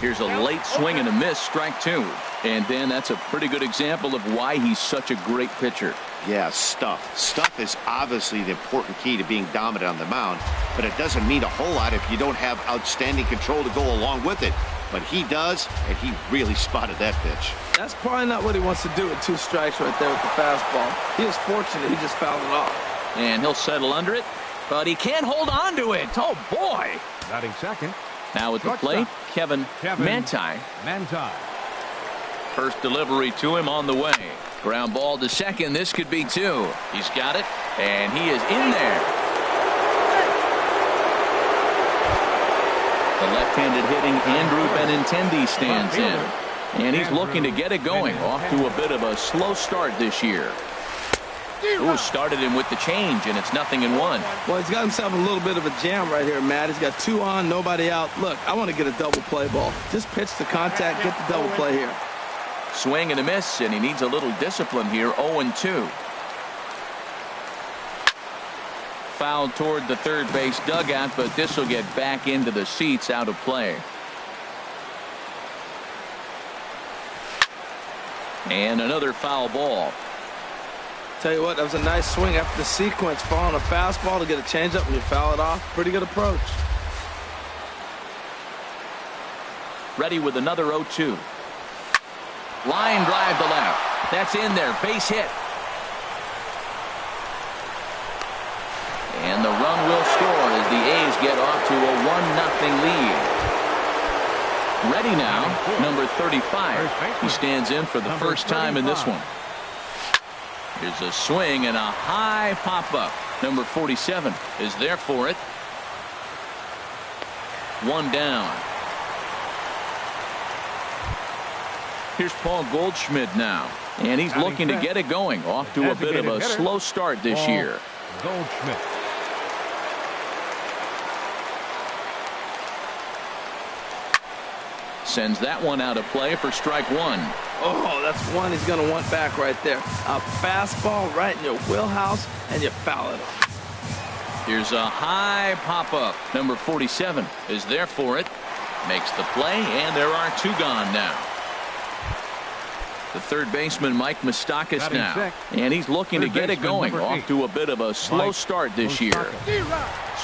Here's a late swing and a miss, strike two. And Dan, that's a pretty good example of why he's such a great pitcher. Yeah, stuff. Stuff is obviously the important key to being dominant on the mound, but it doesn't mean a whole lot if you don't have outstanding control to go along with it. But he does, and he really spotted that pitch. That's probably not what he wants to do with 2 strikes right there with the fastball. He was fortunate he just fouled it off. And he'll settle under it, but he can't hold on to it. Oh, boy. Batting second. Now at the plate, Kevin Manti. First delivery to him on the way. Ground ball to second. This could be 2. He's got it, and he is in there. The left-handed hitting Andrew Benintendi stands in. And he's looking to get it going. Off to a bit of a slow start this year. Ooh, started him with the change, and it's 0-1. Well, he's got himself a little bit of a jam right here, Matt. He's got 2 on, nobody out. Look, I want to get a double play ball. Just pitch the contact, get the double play here. Swing and a miss, and he needs a little discipline here. 0-2. Foul toward the third base dugout, but this will get back into the seats, out of play. And another foul ball. Tell you what, that was a nice swing after the sequence, following a fastball to get a changeup and you foul it off. Pretty good approach. Ready with another 0-2. Line drive to left. That's in there. Base hit. And the run will score as the A's get off to a 1-0 lead. Ready now, number 35. He stands in for the first time in this one. Here's a swing and a high pop-up. Number 47 is there for it. 1 down. Here's Paul Goldschmidt now. And he's looking to get it going. Off to a bit of a slow start this year. Goldschmidt. Sends that one out of play for strike 1. Oh, that's one he's going to want back right there. A fastball right in your wheelhouse, and you foul it off. Here's a high pop-up. Number 47 is there for it. Makes the play, and there are 2 gone now. The third baseman, Mike Moustakas, now. And he's looking to get it going. Off to a bit of a slow start this year.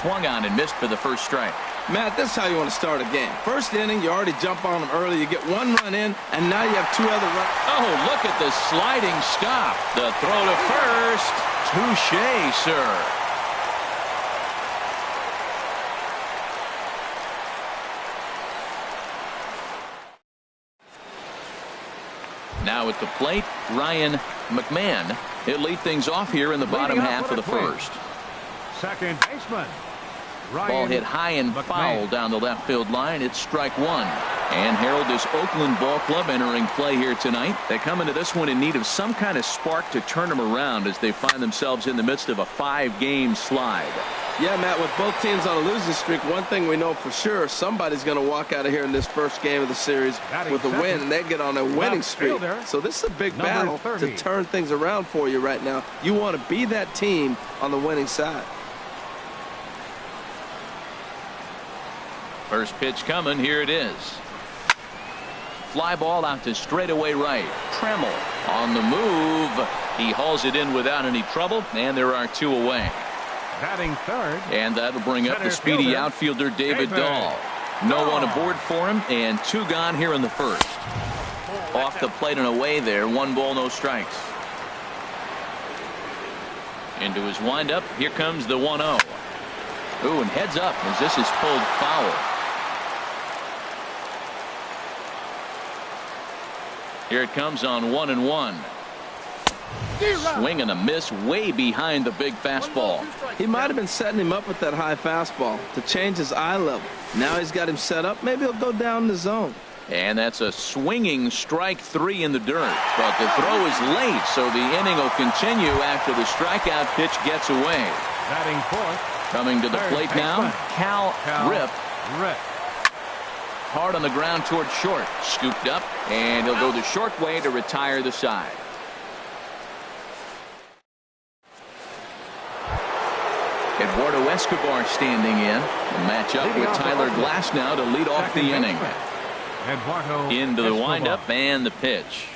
Swung on and missed for the first strike. Matt, this is how you want to start a game. First inning, you already jump on them early. You get 1 run in, and now you have 2 other runs. Oh, look at the sliding stop. The throw to first. Touché, sir. Now at the plate, Ryan McMahon. He'll lead things off here in the bottom half of the first. Second baseman. Ball hit high and foul down the left field line. It's strike 1. And Harold, this Oakland ball club entering play here tonight. They come into this one in need of some kind of spark to turn them around as they find themselves in the midst of a 5-game slide. Yeah, Matt, with both teams on a losing streak, one thing we know for sure, somebody's going to walk out of here in this first game of the series with a win, and they get on a winning streak. So this is a big battle to turn things around for you right now. You want to be that team on the winning side. First pitch coming. Here it is. Fly ball out to straightaway right. Trammell on the move. He hauls it in without any trouble, and there are 2 away. Batting third. And that'll bring up the speedy outfielder David Dahl. No one aboard for him, and 2 gone here in the first. Off the plate and away there. 1 ball, no strikes. Into his windup. Here comes the 1-0. Ooh, and heads up as this is pulled foul. Here it comes on 1-1. Swing and a miss way behind the big fastball. He might have been setting him up with that high fastball to change his eye level. Now he's got him set up. Maybe he'll go down the zone. And that's a swinging strike 3 in the dirt. But the throw is late, so the inning will continue after the strikeout pitch gets away. Batting fourth. Coming to the plate now, Cal Rip. Hard on the ground toward short. Scooped up, and he'll go the short way to retire the side. Eduardo Escobar standing in. A matchup with Tyler Glasnow to lead off the inning. Into the windup and the pitch.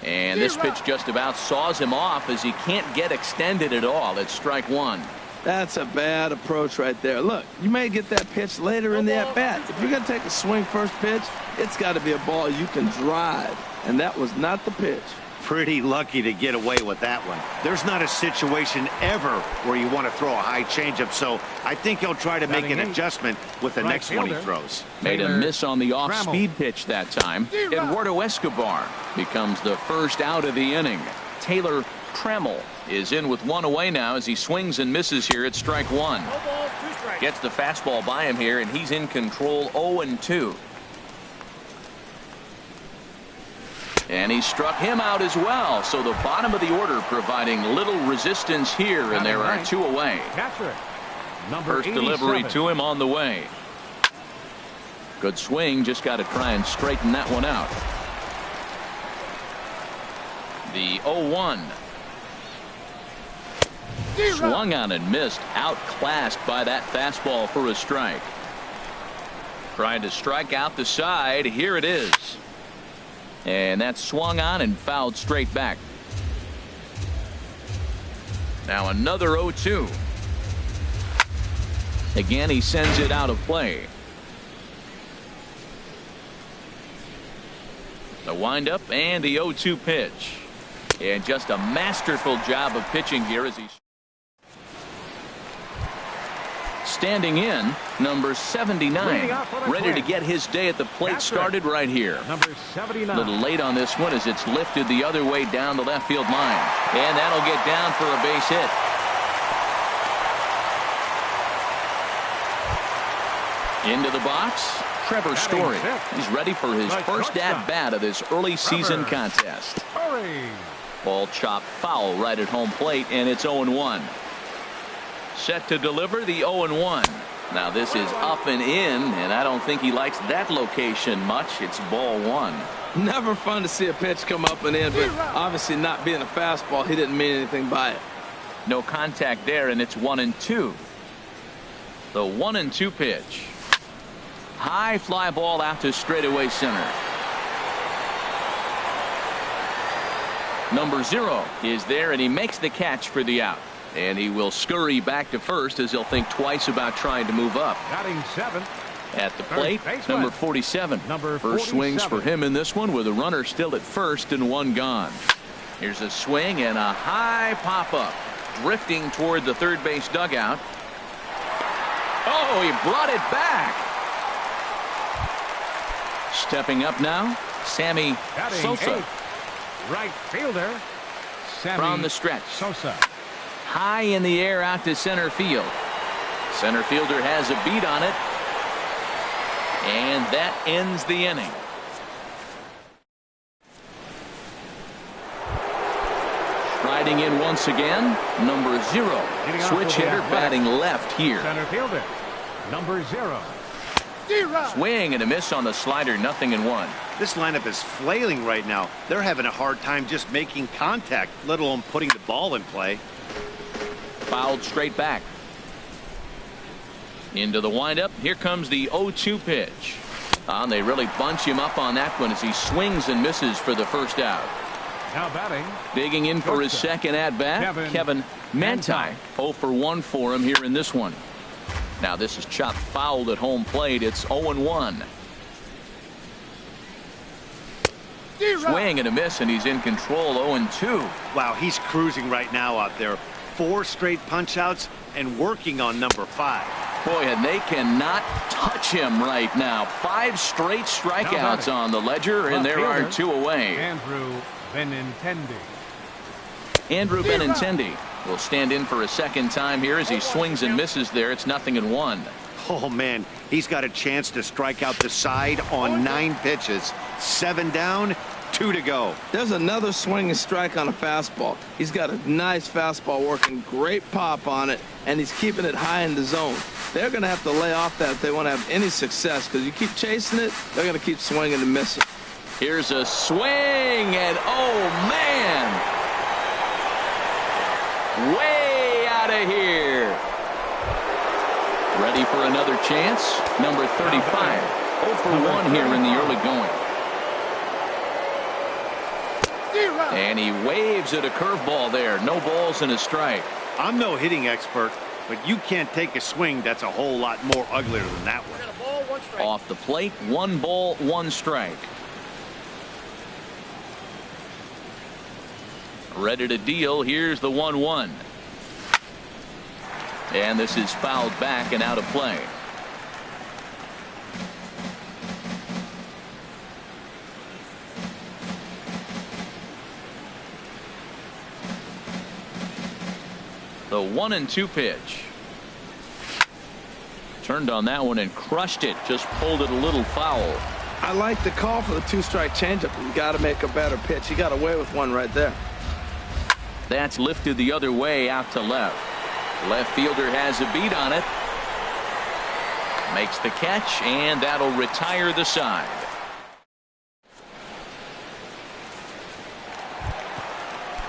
And this pitch just about saws him off as he can't get extended at all. It's strike one. That's a bad approach right there. Look, you may get that pitch later in the at-bat. If you're going to take a swing first pitch, it's got to be a ball you can drive. And that was not the pitch. Pretty lucky to get away with that one. There's not a situation ever where you want to throw a high changeup, so I think he'll try to make an adjustment with the next one he throws. Made a miss on the off-speed pitch that time. Eduardo Escobar becomes the first out of the inning. Taylor Trammell is in with one away now as he swings and misses here at strike one. Gets the fastball by him here, and he's in control 0-2. And he struck him out as well. So the bottom of the order providing little resistance here, and there are two away. First delivery to him on the way. Good swing, just got to try and straighten that one out. The 0-1. Swung on and missed, outclassed by that fastball for a strike. Trying to strike out the side. Here it is. And that's swung on and fouled straight back. Now another 0-2. Again, he sends it out of play. The windup and the 0-2 pitch. And just a masterful job of pitching here as he's standing in, number 79, ready to get his day at the plate started right here. Number 79. A little late on this one as it's lifted the other way down the left field line. And that'll get down for a base hit. Into the box, Trevor Story. He's ready for his first at-bat of this early season contest. Ball chopped foul right at home plate, and it's 0-1. Set to deliver the 0-1. Now this is up and in, and I don't think he likes that location much. It's ball one. Never fun to see a pitch come up and in, but obviously not being a fastball, he didn't mean anything by it. No contact there, and it's 1-2. The 1-2 pitch. High fly ball out to straightaway center. Number 0 is there, and he makes the catch for the out. And he will scurry back to first as he'll think twice about trying to move up. Batting 7. At the plate, number 47. First swings for him in this one with a runner still at first and one gone. Here's a swing and a high pop-up. Drifting toward the third base dugout. Oh, he brought it back. Stepping up now, Sammy Sosa. 8. Right fielder, Sammy from the stretch. Sosa. High in the air out to center field. Center fielder has a beat on it. And that ends the inning. Striding in once again, number 0. Switch hitter batting left here. Center fielder, number 0. Swing and a miss on the slider, 0-1. This lineup is flailing right now. They're having a hard time just making contact, let alone putting the ball in play. Fouled straight back. Into the windup. Here comes the 0-2 pitch. And they really bunch him up on that one as he swings and misses for the first out. Now batting. Digging in for his second at-bat, Kevin Manti. 0 for 1 for him here in this one. Now this is chopped fouled at home plate. It's 0-1. Swing and a miss, and he's in control. 0-2. Wow, he's cruising right now out there. 4 straight punch outs and working on number 5. Boy, and they cannot touch him right now. 5 straight strikeouts on the ledger, and there are 2 away. Andrew Benintendi. Andrew Benintendi will stand in for a second time here as he swings and misses there. It's 0-1. Oh, man, he's got a chance to strike out the side on 9 pitches. 7 down, 2 to go. There's another swinging strike on a fastball. He's got a nice fastball working, great pop on it, and he's keeping it high in the zone. They're going to have to lay off that if they want to have any success, because you keep chasing it, they're going to keep swinging and missing. Here's a swing, and oh, man, way out of here. Ready for another chance, number 35. 0 for 1 here in the early going. And he waves at a curveball there. No balls and a strike. I'm no hitting expert, but you can't take a swing that's a whole lot more uglier than that one. Off the plate, 1 ball, 1 strike. Ready to deal. Here's the 1-1. And this is fouled back and out of play. The 1-2 pitch. Turned on that one and crushed it. Just pulled it a little foul. I like the call for the 2-strike changeup. You got to make a better pitch. He got away with one right there. That's lifted the other way out to left. Left fielder has a beat on it. Makes the catch, and that'll retire the side.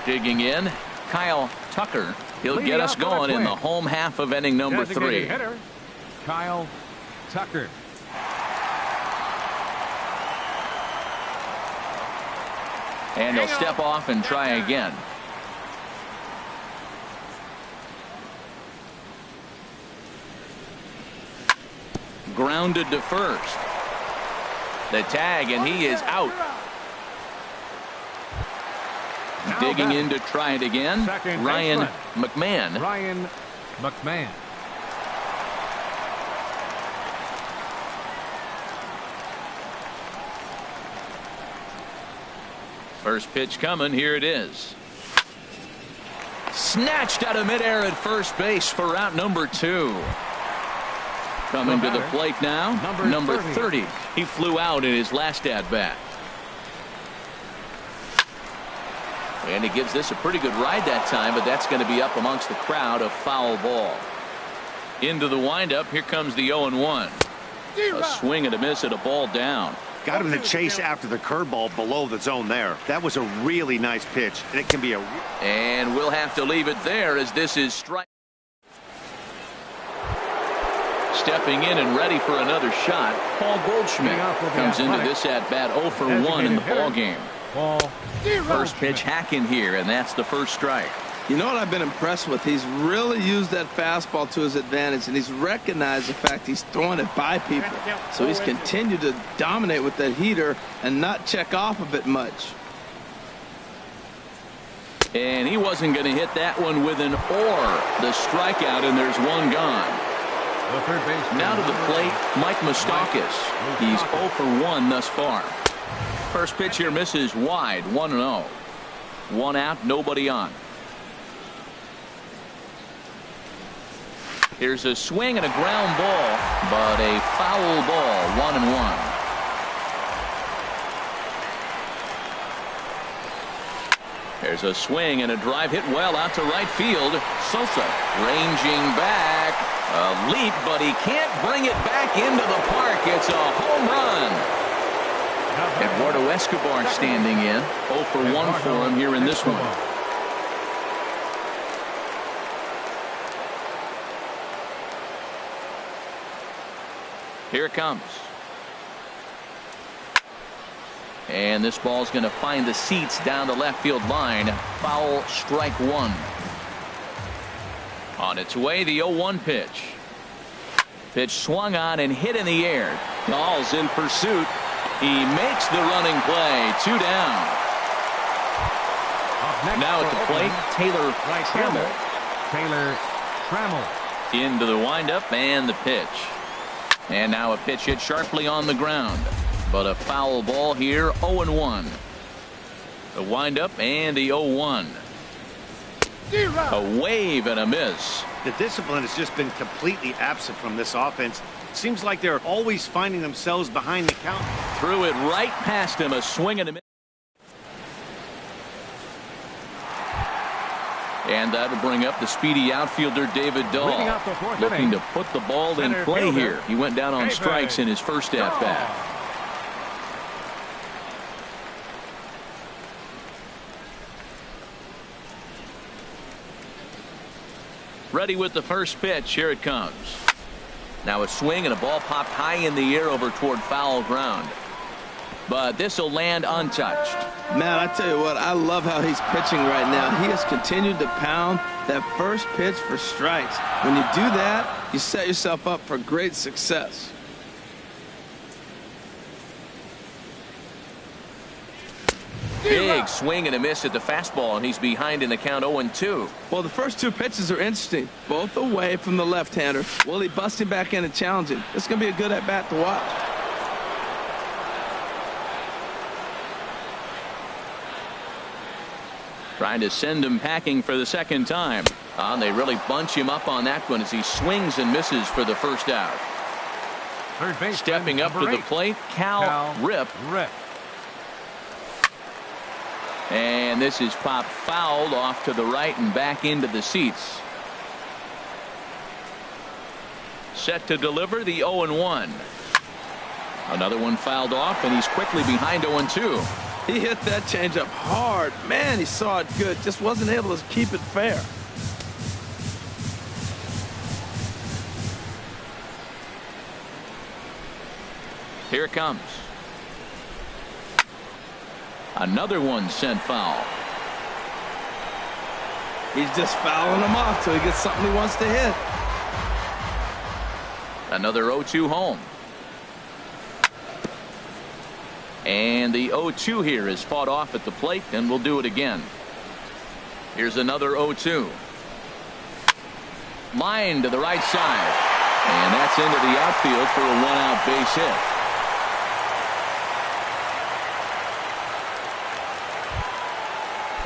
Digging in, Kyle Tucker. He'll get us going in the home half of inning number 3. Hitter, Kyle Tucker. And he'll step off and try again. Grounded to first. The tag, and he is out. Digging in to try it again, Ryan McMahon. Ryan McMahon. First pitch coming. Here it is. Snatched out of midair at first base for out number 2. Coming to the plate now, number 30. He flew out in his last at bat. And he gives this a pretty good ride that time, but that's going to be up amongst the crowd. A foul ball. Into the windup. Here comes the 0-1. A swing and a miss at a ball down. Got him to chase after the curveball below the zone there. That was a really nice pitch, and it can be a... And we'll have to leave it there as this is strike. Stepping in and ready for another shot, Paul Goldschmidt comes into this at bat 0 for 1 in the ball game. First pitch hacking here, and that's the first strike. You know what I've been impressed with? He's really used that fastball to his advantage, and he's recognized the fact he's throwing it by people. So he's continued to dominate with that heater and not check off of it much. And he wasn't going to hit that one with an or. The strikeout, and there's one gone. Now to the plate, Mike Moustakas. He's 0 for 1 thus far. First pitch here misses wide, 1-0. 1 out, nobody on. Here's a swing and a ground ball, but a foul ball, 1-1. There's a swing and a drive hit well out to right field. Sosa ranging back. A leap, but he can't bring it back into the park. It's a home run. Eduardo Escobar standing in. 0 for 1 for him here in this one. Here it comes. And this ball's going to find the seats down the left field line. Foul, strike 1. On its way, the 0-1 pitch. Pitch swung on and hit in the air. Dahl's in pursuit. He makes the running play. 2 down. Now at the plate, Taylor Trammell. Taylor Trammell. Into the windup and the pitch. And now a pitch hit sharply on the ground. But a foul ball here, 0-1. The windup and the 0-1. A wave and a miss. The discipline has just been completely absent from this offense. Seems like they're always finding themselves behind the count. Threw it right past him, a swing and a miss. And that'll bring up the speedy outfielder David Dahl, looking to put the ball in play here. He went down on strikes in his first at bat. Ready with the first pitch. Here it comes. Now a swing and a ball popped high in the air over toward foul ground. But this will land untouched. Man, I tell you what, I love how he's pitching right now. He has continued to pound that first pitch for strikes. When you do that, you set yourself up for great success. Big swing and a miss at the fastball, and he's behind in the count 0-2. Well, the first two pitches are interesting, both away from the left-hander. Will he bust him back in and challenge him? It's going to be a good at-bat to watch. Trying to send him packing for the second time. And they really bunch him up on that one as he swings and misses for the first out. Third base. Stepping up to the plate, Cal Rip. And this is popped fouled off to the right and back into the seats. Set to deliver the 0-1. Another one fouled off, and he's quickly behind 0-2. He hit that changeup hard. Man, he saw it good. Just wasn't able to keep it fair. Here it comes. Another one sent foul. He's just fouling them off till he gets something he wants to hit. Another 0-2 home. And the 0-2 here is fought off at the plate, and we'll do it again. Here's another 0-2. Line to the right side. And that's into the outfield for a one-out base hit.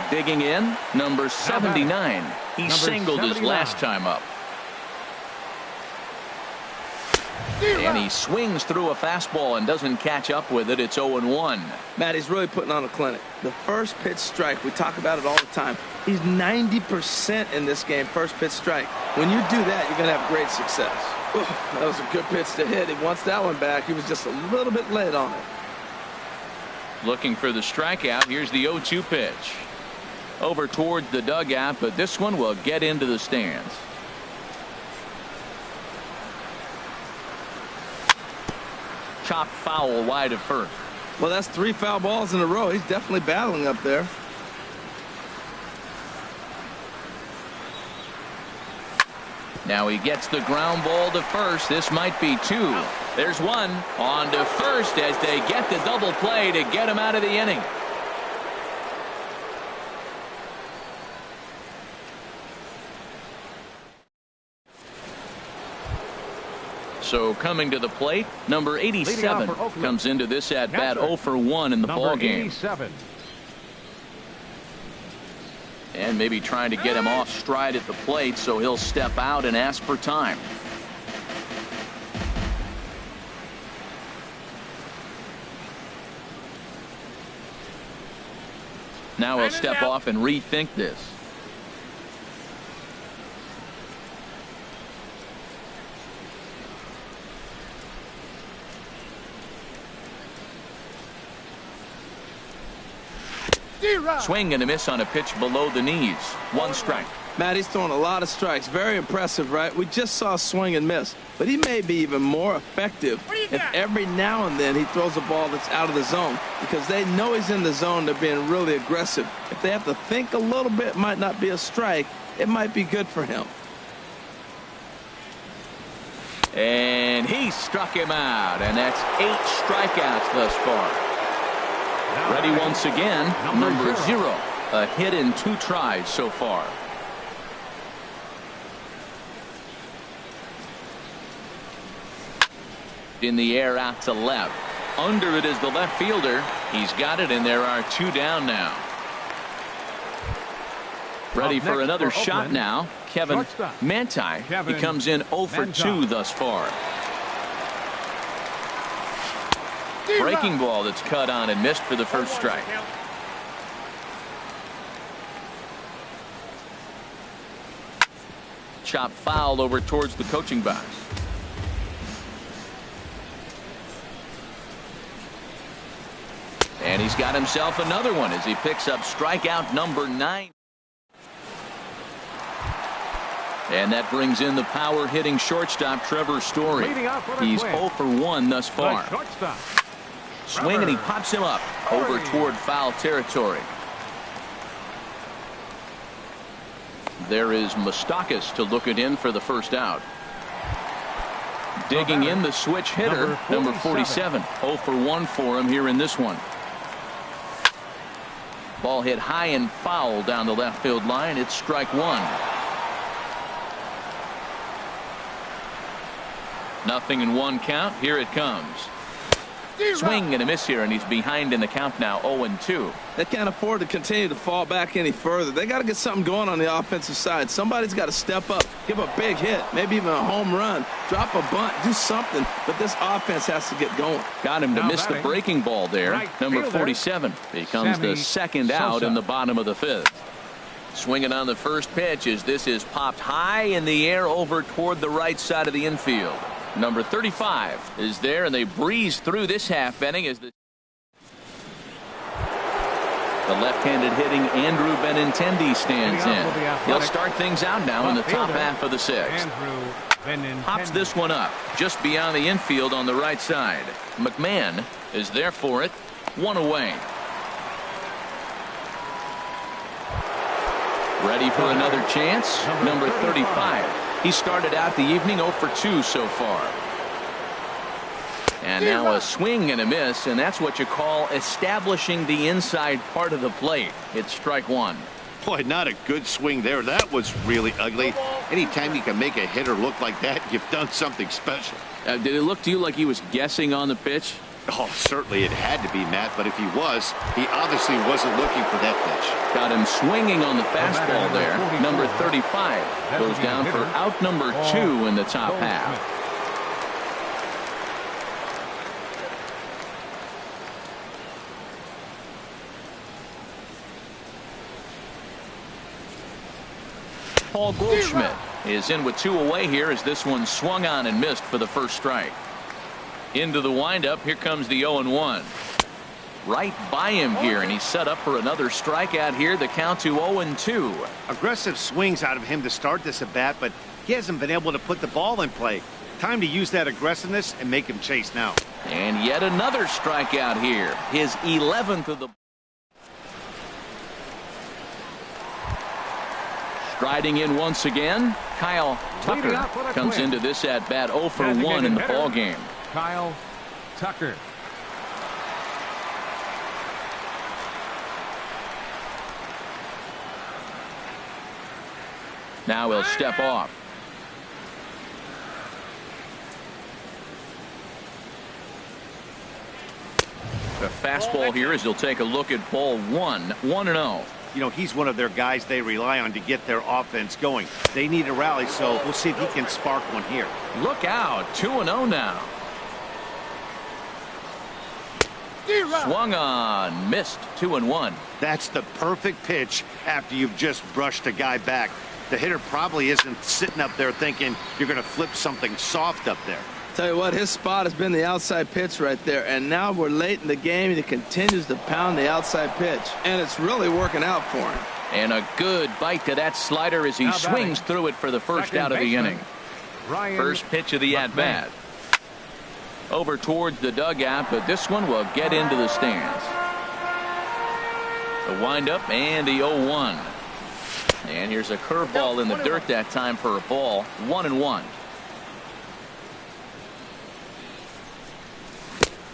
Digging in, number 79. He singled his last time up. And he swings through a fastball and doesn't catch up with it. It's 0-1. Matt, he's really putting on a clinic. The first pitch strike, we talk about it all the time. He's 90% in this game, first pitch strike. When you do that, you're going to have great success. Ooh, that was a good pitch to hit. He wants that one back. He was just a little bit late on it. Looking for the strikeout. Here's the 0-2 pitch. Over towards the dugout, but this one will get into the stands. Chopped foul wide of first. Well, that's 3 foul balls in a row. He's definitely battling up there. Now he gets the ground ball to first. This might be 2. There's 1 on to first as they get the double play to get him out of the inning. So coming to the plate, number 87 comes into this at bat 0-for-1 in the ball game. And maybe trying to get him off stride at the plate, so he'll step out and ask for time. Now he'll step off and rethink this. Swing and a miss on a pitch below the knees. 1 strike. Matt, he's throwing a lot of strikes. Very impressive, right? We just saw a swing and miss. But he may be even more effective if every now and then he throws a ball that's out of the zone, because they know he's in the zone. They're being really aggressive. If they have to think a little bit, it might not be a strike. It might be good for him. And he struck him out, and that's 8 strikeouts thus far. Ready once again, number 0. A hit in 2 tries so far. In the air out to left. Under it is the left fielder. He's got it, and there are 2 down now. Ready for another shot now. Kevin Manti. He comes in 0-for-2 thus far. Breaking ball that's cut on and missed for the first strike. Chop foul over towards the coaching box. And he's got himself another one as he picks up strikeout number 9. And that brings in the power-hitting shortstop, Trevor Story. He's 0 for 1 thus far. Swing, and he pops him up over toward foul territory. There is Moustakas to look it in for the first out. Digging in the switch hitter, number 47. 0 for 1 for him here in this one. Ball hit high and foul down the left field line. It's strike one. Nothing in one count. Here it comes. Swing and a miss here, and he's behind in the count now, 0-2. They can't afford to continue to fall back any further. They got to get something going on the offensive side. Somebody's got to step up, give a big hit, maybe even a home run, drop a bunt, do something. But this offense has to get going. Got him to miss the breaking ball there. Number 47 becomes the second out in the bottom of the fifth. Swinging on the first pitch as this is popped high in the air over toward the right side of the infield. Number 35 is there, and they breeze through this half inning as the left-handed hitting Andrew Benintendi stands in. He'll start things out now in the top half of the sixth. Pops this one up just beyond the infield on the right side. McMahon is there for it. One away. Ready for another chance. Number 35. He started out the evening 0 for 2 so far. And now a swing and a miss, and that's what you call establishing the inside part of the plate. It's strike one. Boy, not a good swing there. That was really ugly. Anytime you can make a hitter look like that, you've done something special. Did it look to you like he was guessing on the pitch? Oh, certainly it had to be, Matt, but if he was, he obviously wasn't looking for that pitch. Got him swinging on the fastball there. Number 35 goes down for out number 2 in the top half. Paul Goldschmidt is in with 2 away here as this one swung on and missed for the first strike. Into the windup. Here comes the 0-1. Right by him here, and he's set up for another strikeout here. The count to 0-2. Aggressive swings out of him to start this at bat, but he hasn't been able to put the ball in play. Time to use that aggressiveness and make him chase now. And yet another strikeout here. His 11th of the. Striding in once again, Kyle Tucker comes into this at bat 0 for 1 in the ball game. Kyle Tucker. Now he'll step off. The fastball here as he'll take a look at ball 1. 1-0. You know, he's one of their guys they rely on to get their offense going. They need a rally, so we'll see if he can spark one here. Look out. 2-0 now. Swung on, missed. 2-1. That's the perfect pitch after you've just brushed a guy back. The hitter probably isn't sitting up there thinking you're going to flip something soft up there. Tell you what, his spot has been the outside pitch right there, and now we're late in the game and he continues to pound the outside pitch, and it's really working out for him. And a good bite to that slider as he swings through it for the first out of the inning. First pitch of the at-bat. Over towards the dugout, but this one will get into the stands. The windup and the 0-1. And here's a curveball in the dirt that time for a ball. 1-1.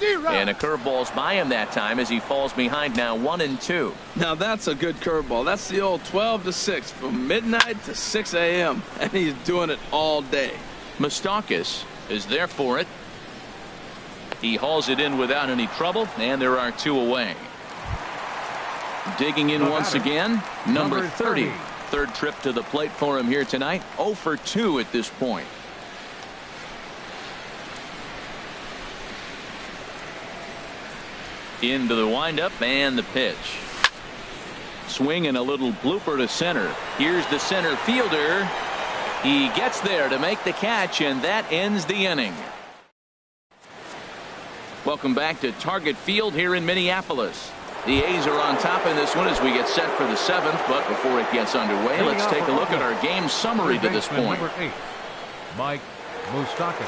And a curveball's by him that time as he falls behind now 1-2. Now that's a good curveball. That's the old 12 to 6 from midnight to 6 a.m. and he's doing it all day. Moustakas is there for it. He hauls it in without any trouble, and there are 2 away. Digging in once again, number 30. Third trip to the plate for him here tonight. 0 for 2 at this point. Into the windup and the pitch. Swing and a little blooper to center. Here's the center fielder. He gets there to make the catch, and that ends the inning. Welcome back to Target Field here in Minneapolis. The A's are on top in this one as we get set for the 7th, but before it gets underway, let's take a look at our game summary to this point. Number 8, Mike Moustakas.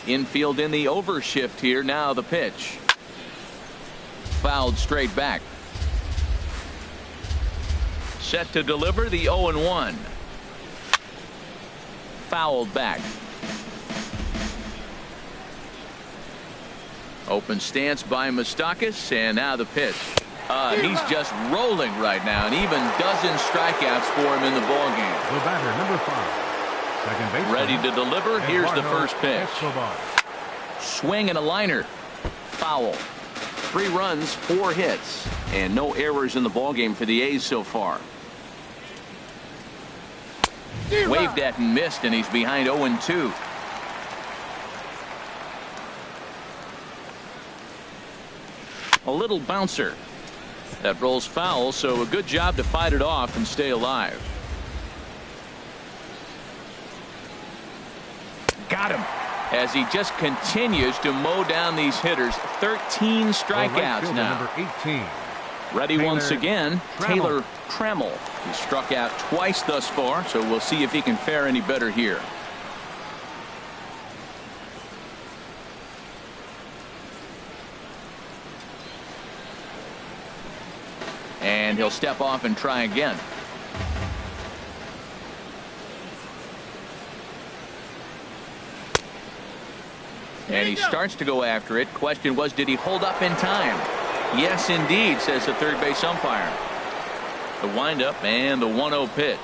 Infield in the overshift here. Now the pitch. Fouled straight back. Set to deliver the 0-1. Fouled back. Open stance by Moustakas, and now the pitch. He's just rolling right now, and even dozen strikeouts for him in the ballgame. The batter, number 5, second baseman. Ready to deliver. Here's the first pitch. Swing and a liner. Foul. 3 runs, 4 hits, and no errors in the ballgame for the A's so far. Waved at and missed, and he's behind 0-2. A little bouncer. That rolls foul, so a good job to fight it off and stay alive. Got him. As he just continues to mow down these hitters. 13 strikeouts now. Number 18. Ready once again, Taylor Trammell. He struck out twice thus far, so we'll see if he can fare any better here. And he'll step off and try again. And he starts to go after it. Question was, did he hold up in time? Yes, indeed, says the third base umpire. The windup and the 1-0 pitch.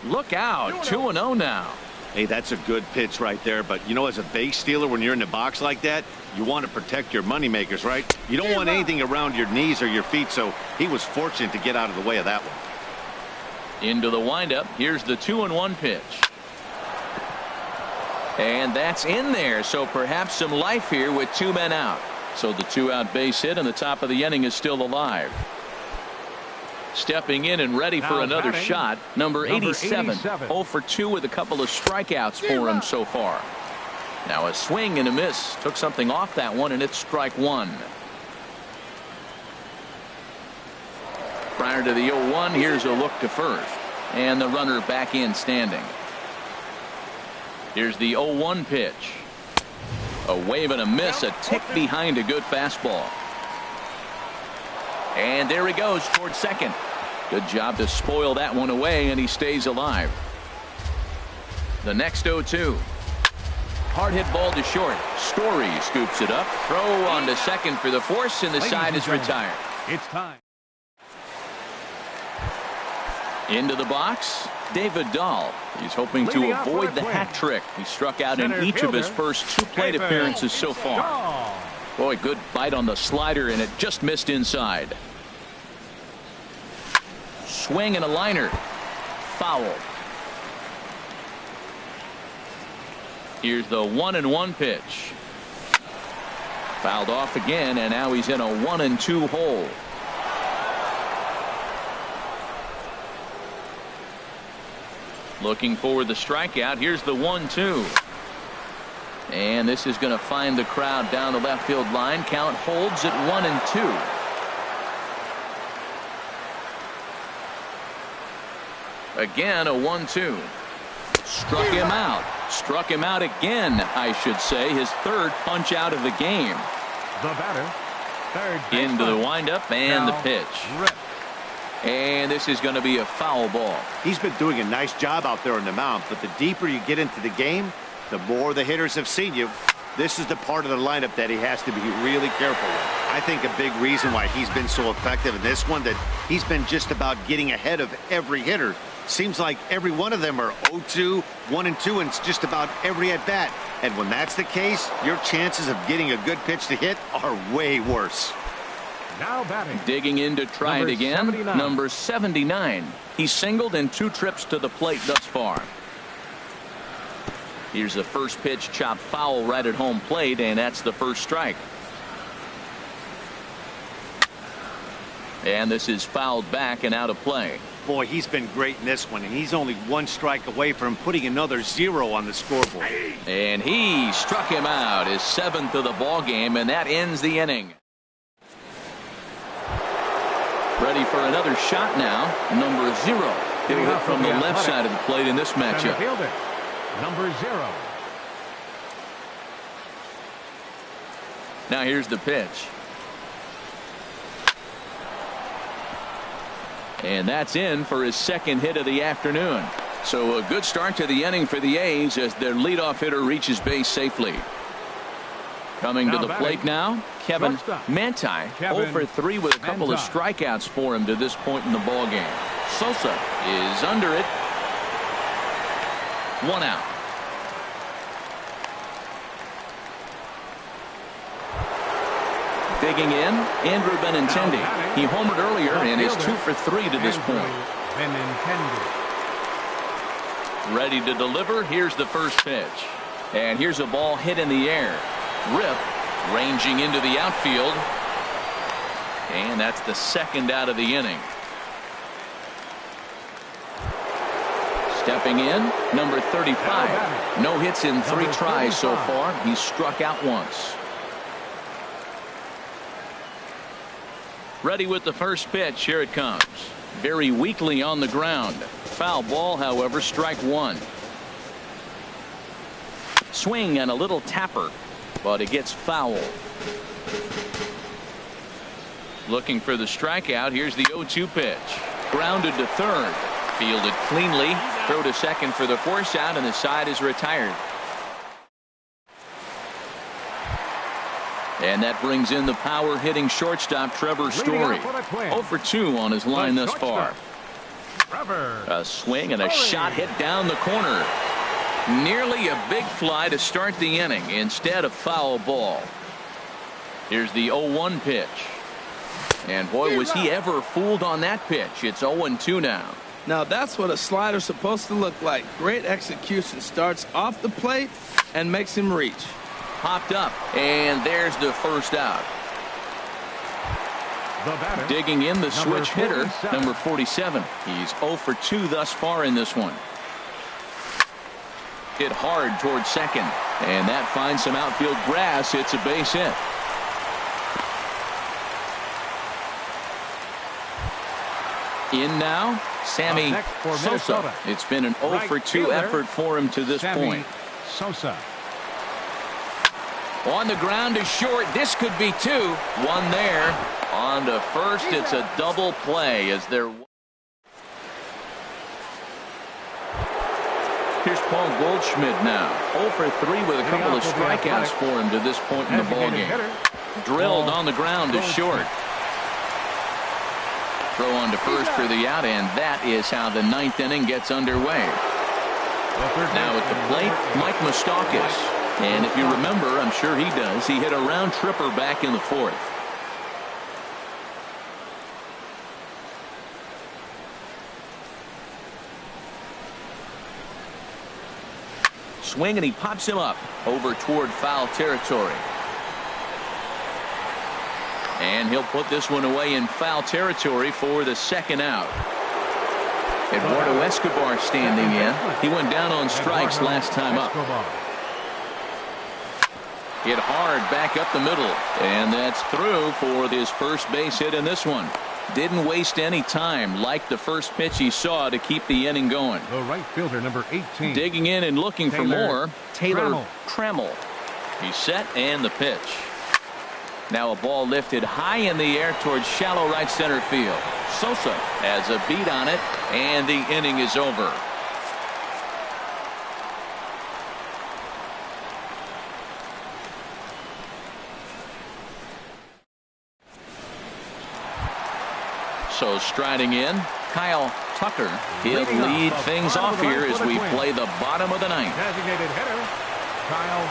Look out, 2-0 now. Hey, that's a good pitch right there. But, you know, as a base stealer, when you're in the box like that, you want to protect your moneymakers, right? You don't want anything around your knees or your feet, so he was fortunate to get out of the way of that one. Into the windup. Here's the 2-1 pitch. And that's in there, so perhaps some life here with 2 men out. So the 2-out base hit, and the top of the inning is still alive. Stepping in and ready for another shot, number 87. 0 for 2 with a couple of strikeouts for him so far. Now a swing and a miss. Took something off that one, and it's strike 1. Prior to the 0-1, here's a look to first. And the runner back in standing. Here's the 0-1 pitch. A wave and a miss, a tick behind a good fastball. And there he goes towards second. Good job to spoil that one away, and he stays alive. The next 0-2. Hard hit ball to short. Story scoops it up. Throw on to second for the force, and the side is retired. It's time. Into the box, David Dahl. He's hoping to avoid the hat trick. He struck out in each of his first 2 plate appearances so far. Boy, good bite on the slider, and it just missed inside. Swing and a liner. Foul. Here's the 1-1 pitch. Fouled off again, and now he's in a 1-2 hole. Looking for the strikeout. Here's the 1-2. And this is going to find the crowd down the left field line. Count holds at 1-2. Again, a 1-2. Struck him out. Struck him out again, I should say. His 3rd punch out of the game. The batter, third baseman. Into the windup and the pitch. And this is going to be a foul ball. He's been doing a nice job out there on the mound, but the deeper you get into the game, the more the hitters have seen you. This is the part of the lineup that he has to be really careful with. I think a big reason why he's been so effective in this one, that he's been just about getting ahead of every hitter. Seems like every one of them are 0-2, 1-2, and it's just about every at bat. And when that's the case, your chances of getting a good pitch to hit are way worse. Now batting. Digging in to try it again. 79. Number 79. He's singled in 2 trips to the plate thus far. Here's the first pitch, chopped foul right at home plate, and that's the first strike. And this is fouled back and out of play. Boy, he's been great in this one, and he's only one strike away from putting another 0 on the scoreboard. And he struck him out, his 7th of the ball game, and that ends the inning. Ready for another shot now, number 0. He'll hit from the left side of the plate in this matchup. Fielder, number 0. Now here's the pitch. And that's in for his 2nd hit of the afternoon. So a good start to the inning for the A's as their leadoff hitter reaches base safely. Coming to the plate now, Kevin Manti, 0 for 3 with a couple of strikeouts for him to this point in the ball game. Sosa is under it. 1 out. Digging in, Andrew Benintendi. He homered earlier and is 2 for 3 to this point. Ready to deliver. Here's the first pitch. And here's a ball hit in the air. Rip ranging into the outfield. And that's the 2nd out of the inning. Stepping in, number 35. No hits in 3 tries so far. He's struck out once. Ready with the first pitch. Here it comes. Very weakly on the ground. Foul ball, however, strike 1. Swing and a little tapper, but it gets foul. Looking for the strikeout. Here's the 0-2 pitch. Grounded to third. Fielded cleanly. Throw to second for the force out, and the side is retired. And that brings in the power-hitting shortstop Trevor Story. 0 for 2 on his line thus far. A swing and a shot hit down the corner. Nearly a big fly to start the inning. Instead, a foul ball. Here's the 0-1 pitch. And boy, was he ever fooled on that pitch. It's 0-2 now. Now that's what a slider's supposed to look like. Great execution. Starts off the plate and makes him reach. Popped up, and there's the first out. Digging in, the switch hitter, number 47. He's 0 for 2 thus far in this one. Hit hard towards second, and that finds some outfield grass. It's a base hit. In now, Sammy Sosa. It's been an 0 for 2 effort for him to this point. Sosa. On the ground to short. This could be 2. 1 there. On to first. It's a double play as they're. Here's Paul Goldschmidt now. 0 for 3 with a couple of strikeouts for him to this point in the ballgame. Drilled on the ground to short. Throw on to first for the out, and that is how the 9th inning gets underway. Now at the plate, Mike Moustakas. And if you remember, I'm sure he does, he hit a round tripper back in the 4th. Swing, and he pops him up over toward foul territory. And he'll put this one away in foul territory for the 2nd out. Eduardo Escobar standing in. He went down on strikes last time up. Hit hard back up the middle, and that's through for his first base hit in this one. Didn't waste any time, like the first pitch he saw, to keep the inning going. The right fielder, number 18. Digging in and looking for more, Taylor Trammell. He's set, and the pitch. Now a ball lifted high in the air towards shallow right center field. Sosa has a beat on it, and the inning is over. So striding in, Kyle Tucker. He'll lead things off here as we play the bottom of the 9th. Designated hitter, Kyle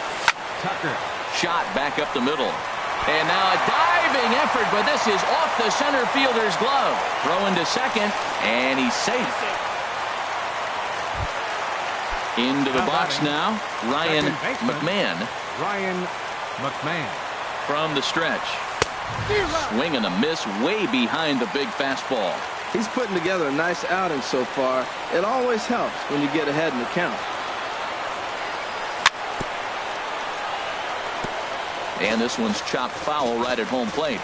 Tucker. Shot back up the middle. And now a diving effort, but this is off the center fielder's glove. Throwing to second, and he's safe. Into the box now, Ryan McMahon. Ryan McMahon. From the stretch. Swing and a miss way behind the big fastball. He's putting together a nice outing so far. It always helps when you get ahead in the count. And this one's chopped foul right at home plate.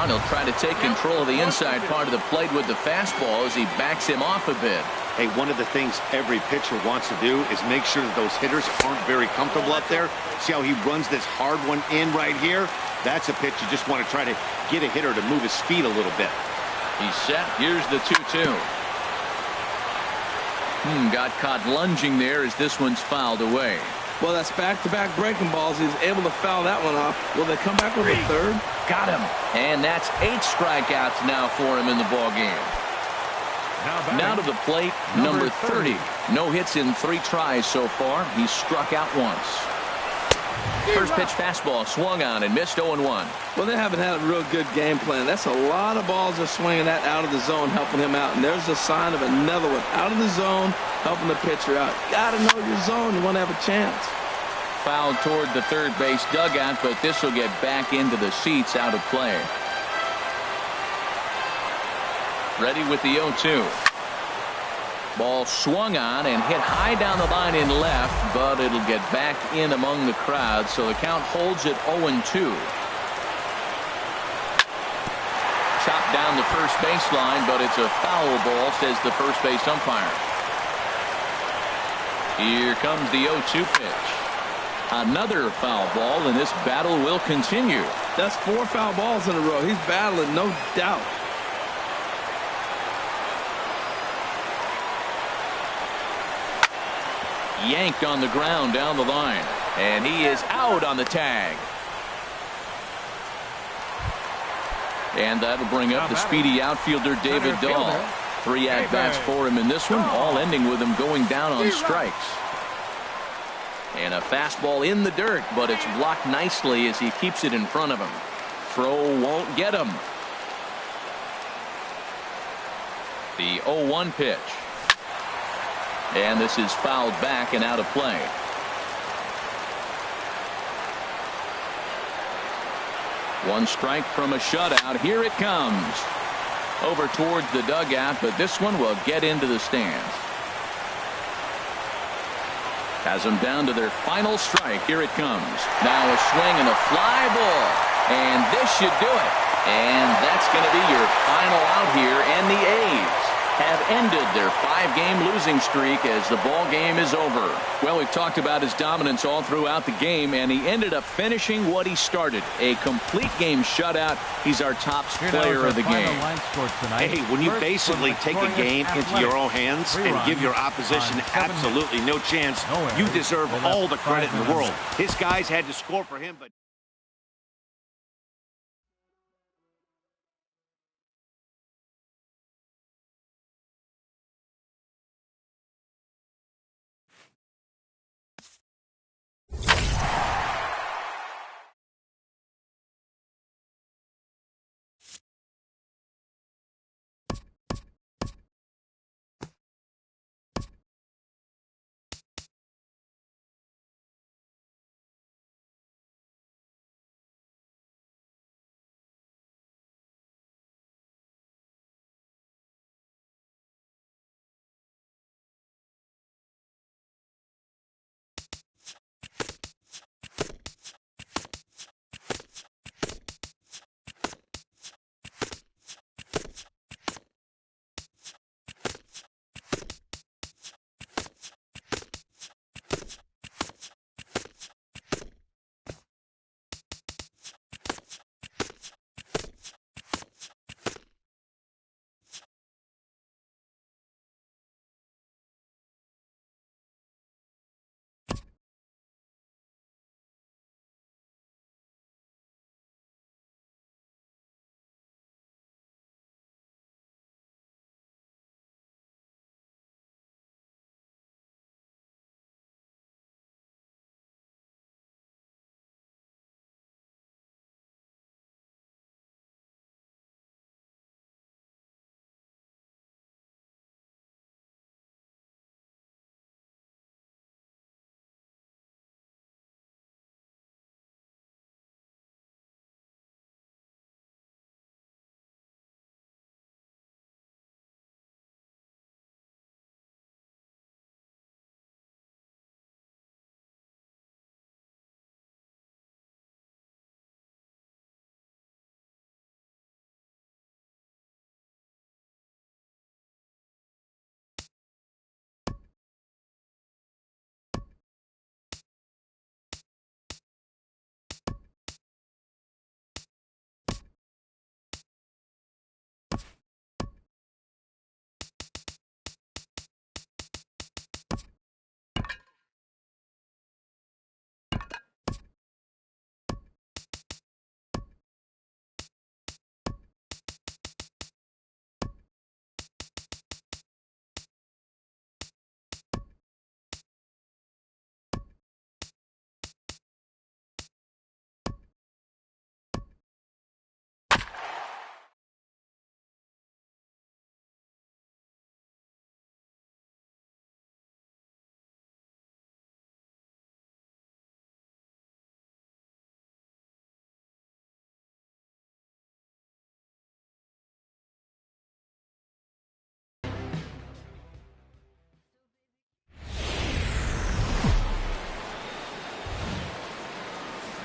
And he'll try to take control of the inside part of the plate with the fastball as he backs him off a bit. Hey, one of the things every pitcher wants to do is make sure that those hitters aren't very comfortable up there. See how he runs this hard one in right here? That's a pitch you just want to try to get a hitter to move his feet a little bit. He's set. Here's the 2-2. Got caught lunging there as this one's fouled away. Well, that's back-to-back breaking balls. He's able to foul that one off. Will they come back with a third? Got him. And that's 8 strikeouts now for him in the ball game. Now to the plate, number 30. No hits in 3 tries so far. He's struck out once. First pitch fastball swung on and missed 0-1. Well, they haven't had a real good game plan. That's a lot of balls they're swinging at out of the zone, helping him out. And there's a sign of another one out of the zone, helping the pitcher out. You got to know your zone. You want to have a chance. Fouled toward the third base dugout, but this will get back into the seats, out of play. Ready with the 0-2. Ball swung on and hit high down the line in left, but it'll get back in among the crowd, so the count holds at 0-2. Chopped down the first baseline, but it's a foul ball, says the first base umpire. Here comes the 0-2 pitch. Another foul ball, and this battle will continue. That's 4 foul balls in a row. He's battling, no doubt. Yanked on the ground down the line, and he is out on the tag. And that'll bring up the speedy outfielder David Dahl. 3 at-bats for him in this one, all ending with him going down on strikes. And a fastball in the dirt, but it's blocked nicely as he keeps it in front of him. Throw won't get him. The 0-1 pitch. And this is fouled back and out of play. One strike from a shutout. Here it comes. Over towards the dugout, but this one will get into the stands. Has them down to their final strike. Here it comes. Now a swing and a fly ball. And this should do it. And that's going to be your final out here. And the A's have ended their 5-game losing streak as the ball game is over. Well, we've talked about his dominance all throughout the game, and he ended up finishing what he started. A complete game shutout. He's our top player of the game. Hey, when you basically take a game into your own hands and give your opposition absolutely no chance, you deserve all the credit in the world. His guys had to score for him, but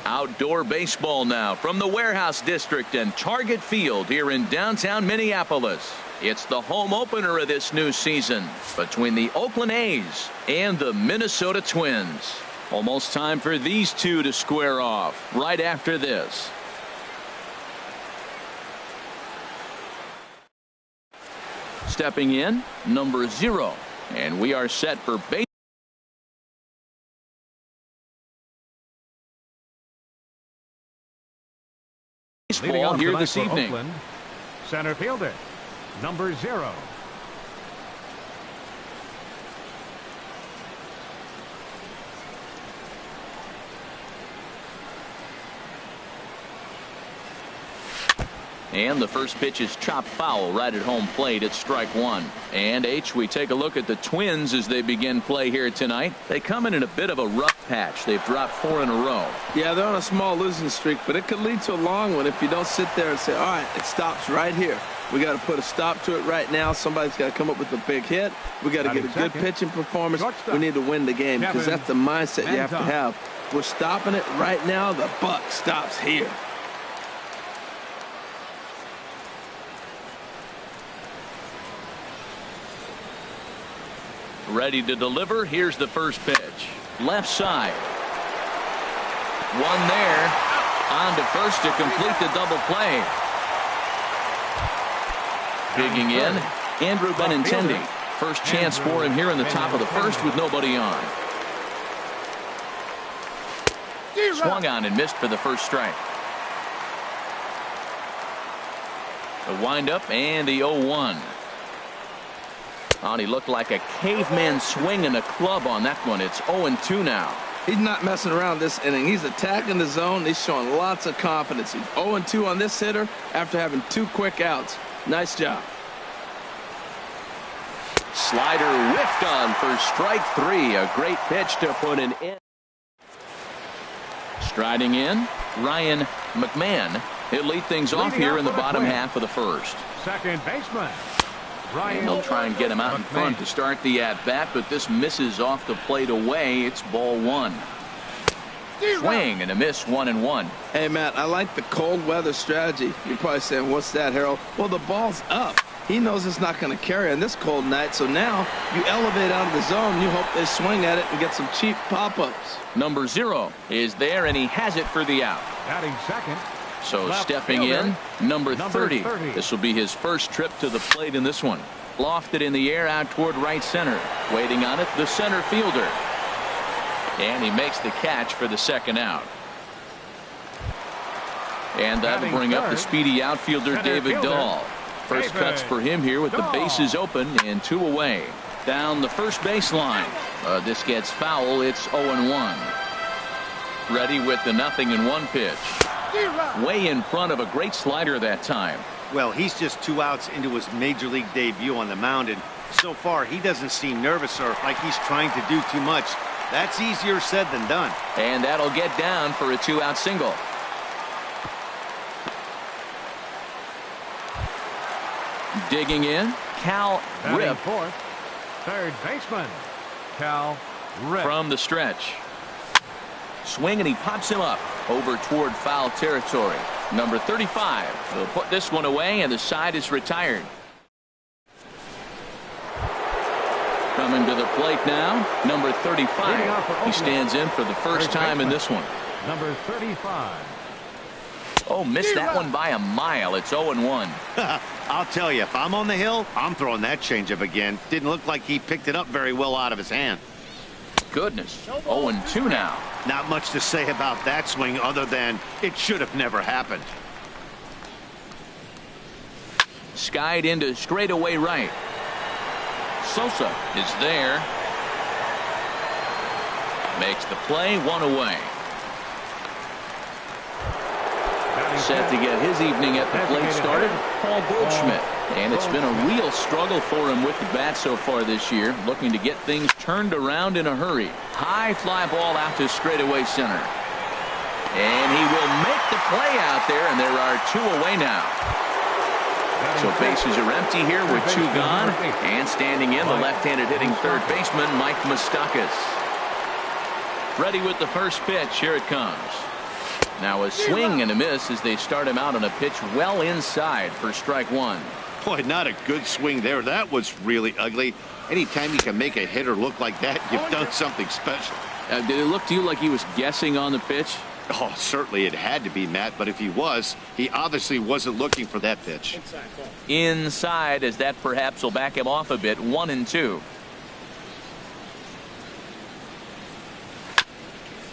Outdoor baseball now from the Warehouse District and Target Field here in downtown Minneapolis. It's the home opener of this new season between the Oakland A's and the Minnesota Twins. Almost time for these two to square off right after this. Stepping in, number 0. And we are set for baseball here this evening. Oakland, center fielder, number 0. And the first pitch is chopped foul right at home plate at strike 1. And H, we take a look at the Twins as they begin play here tonight. They come in a bit of a rough patch. They've dropped 4 in a row. Yeah, they're on a small losing streak, but it could lead to a long one if you don't sit there and say, all right, it stops right here. We got to put a stop to it right now. Somebody's got to come up with a big hit. We got to get a good pitching performance. We need to win the game because that's the mindset you have to have. We're stopping it right now. The buck stops here. Ready to deliver. Here's the first pitch. Left side. One there. On to first to complete the double play. Digging in, Andrew Benintendi. First chance for him here in the top of the first with nobody on. Swung on and missed for the first strike. The windup and the 0-1. Oh, and he looked like a caveman swinging a club on that one. It's 0-2 now. He's not messing around this inning. He's attacking the zone. He's showing lots of confidence. He's 0-2 on this hitter after having 2 quick outs. Nice job. Slider whiffed on for strike 3. A great pitch to put an end. Striding in, Ryan McMahon. He'll lead things off here in the bottom half of the first. Second baseman. And they'll try and get him out in front to start the at-bat, but this misses off the plate away. It's ball 1. Swing and a miss, 1-1. Hey, Matt, I like the cold weather strategy. You're probably saying, what's that, Harold? Well, the ball's up. He knows it's not going to carry on this cold night, so now you elevate out of the zone. You hope they swing at it and get some cheap pop-ups. Number 0 is there, and he has it for the out. Batting second. So stepping in, number 30. This will be his first trip to the plate in this one. Lofted in the air out toward right center. Waiting on it, the center fielder. And he makes the catch for the second out. And that'll bring up the speedy outfielder David Dahl. First cuts for him here with the bases open and 2 away. Down the first baseline. This gets foul. It's 0-1. Ready with the 0-1 pitch. Way in front of a great slider that time. Well, he's just 2 outs into his major league debut on the mound, and so far he doesn't seem nervous or like he's trying to do too much. That's easier said than done. And that'll get down for a 2-out single. Digging in, Cal Rip. Fourth, third baseman, Cal Rip. From the stretch. Swing and he pops him up over toward foul territory. Number 35 will put this one away and the side is retired. Coming to the plate now, number 35. He stands in for the first time in this one. Number 35. Oh, missed that one by a mile. It's 0-1. I'll tell you, if I'm on the hill, I'm throwing that changeup again. Didn't look like he picked it up very well out of his hand. Goodness, 0-2 now. Not much to say about that swing other than it should have never happened. Skied into straightaway right. Sosa is there. Makes the play, 1 away. Set to get his evening at the plate started, Paul Goldschmidt. And it's been a real struggle for him with the bat so far this year, looking to get things turned around in a hurry. High fly ball out to straightaway center. And he will make the play out there, and there are 2 away now. So bases are empty here with 2 gone. And standing in, the left-handed hitting third baseman, Mike Moustakas. Ready with the first pitch. Here it comes. Now a swing and a miss as they start him out on a pitch well inside for strike one. Boy, not a good swing there. That was really ugly. Anytime you can make a hitter look like that, you've done something special. Did it look to you like he was guessing on the pitch? Oh, certainly it had to be, Matt, but if he was, he obviously wasn't looking for that pitch. Inside, as that perhaps will back him off a bit. 1-2.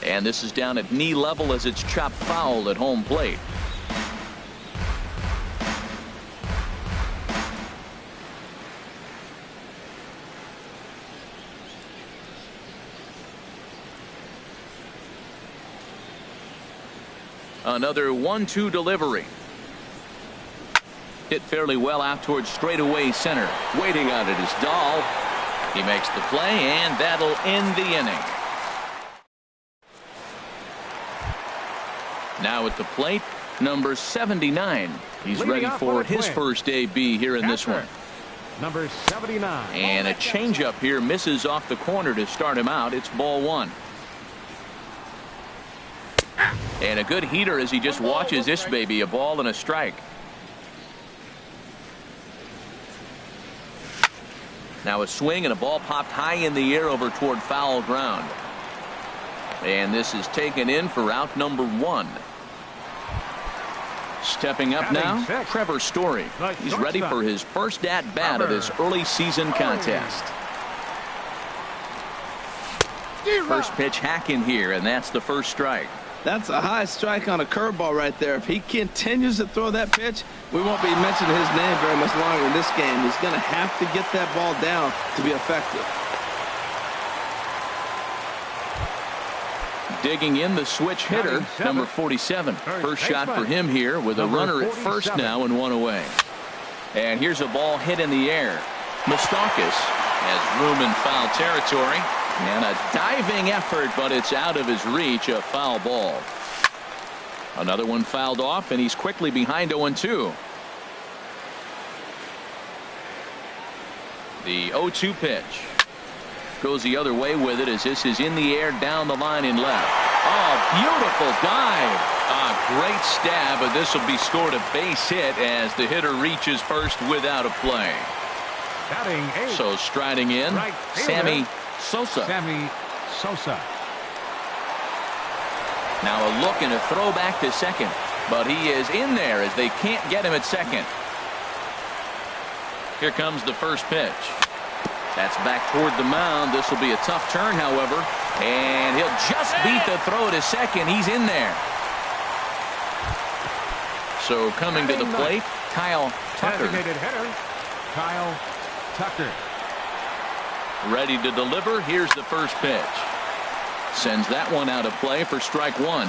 And this is down at knee level as it's chopped foul at home plate. Another 1-2 delivery. Hit fairly well out towards straightaway center. Waiting on it is Dahl. He makes the play, and that'll end the inning. Now at the plate, number 79. He's ready for his first AB here in this one. Number 79. And a changeup here misses off the corner to start him out. It's ball one. And a good heater as he just watches this baby. A ball and a strike. Now a swing and a ball popped high in the air over toward foul ground. And this is taken in for out number one. Stepping up now, Trevor Story. He's ready for his first at-bat of this early season contest. First pitch hacking here, and that's the first strike. That's a high strike on a curveball right there. If he continues to throw that pitch, we won't be mentioning his name very much longer in this game. He's going to have to get that ball down to be effective. Digging in the switch hitter, number 47. First shot for him here with a runner at first now and one away. And here's a ball hit in the air. Moustakas has room in foul territory. And a diving effort, but it's out of his reach. A foul ball. Another one fouled off, and he's quickly behind 0-2. The 0-2 pitch. Goes the other way with it as this is in the air down the line in left. Oh, beautiful dive. A great stab, but this will be scored a base hit as the hitter reaches first without a play. So striding in, Sammy Sosa. Now a look and a throw back to second, but he is in there as they can't get him at second. Here comes the first pitch. That's back toward the mound. This will be a tough turn, however, and he'll just beat the throw to second. He's in there. So coming to the plate, Kyle Tucker. Designated hitter, Kyle Tucker. Ready to deliver. Here's the first pitch. Sends that one out of play for strike one.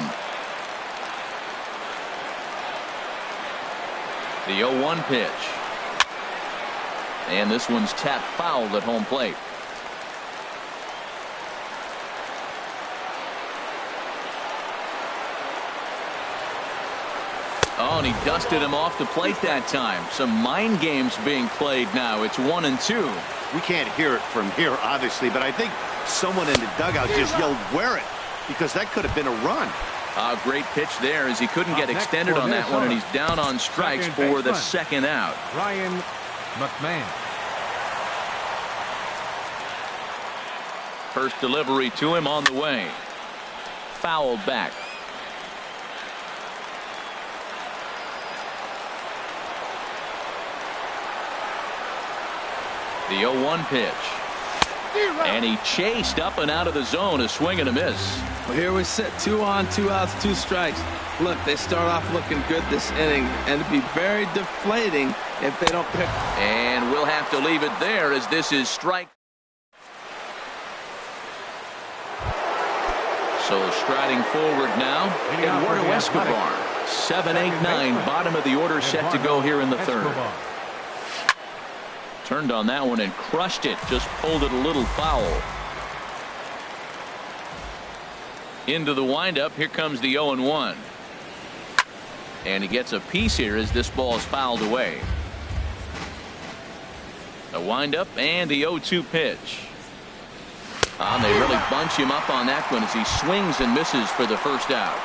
The 0-1 pitch. And this one's tapped foul at home plate. Oh, and he dusted him off the plate that time. Some mind games being played now. It's 1-2. We can't hear it from here, obviously, but I think someone in the dugout just yelled, "Wear it," because that could have been a run. A great pitch there as he couldn't get extended on that one, and he's down on strikes for the second out. Ryan McMahon. First delivery to him on the way. Fouled back. The 0-1 pitch. And he chased up and out of the zone. A swing and a miss. Well, here we sit, 2 on, 2 outs, 2 strikes. Look, they start off looking good this inning, and it'd be very deflating if they don't pick. And we'll have to leave it there as this is strike. So striding forward now, Eduardo Escobar. 7, 8, 9, bottom of the order set to go here in the third. Turned on that one and crushed it. Just pulled it a little foul. Into the windup. Here comes the 0-1. And he gets a piece here as this ball is fouled away. A windup and the 0-2 pitch. And they really bunch him up on that one as he swings and misses for the first out.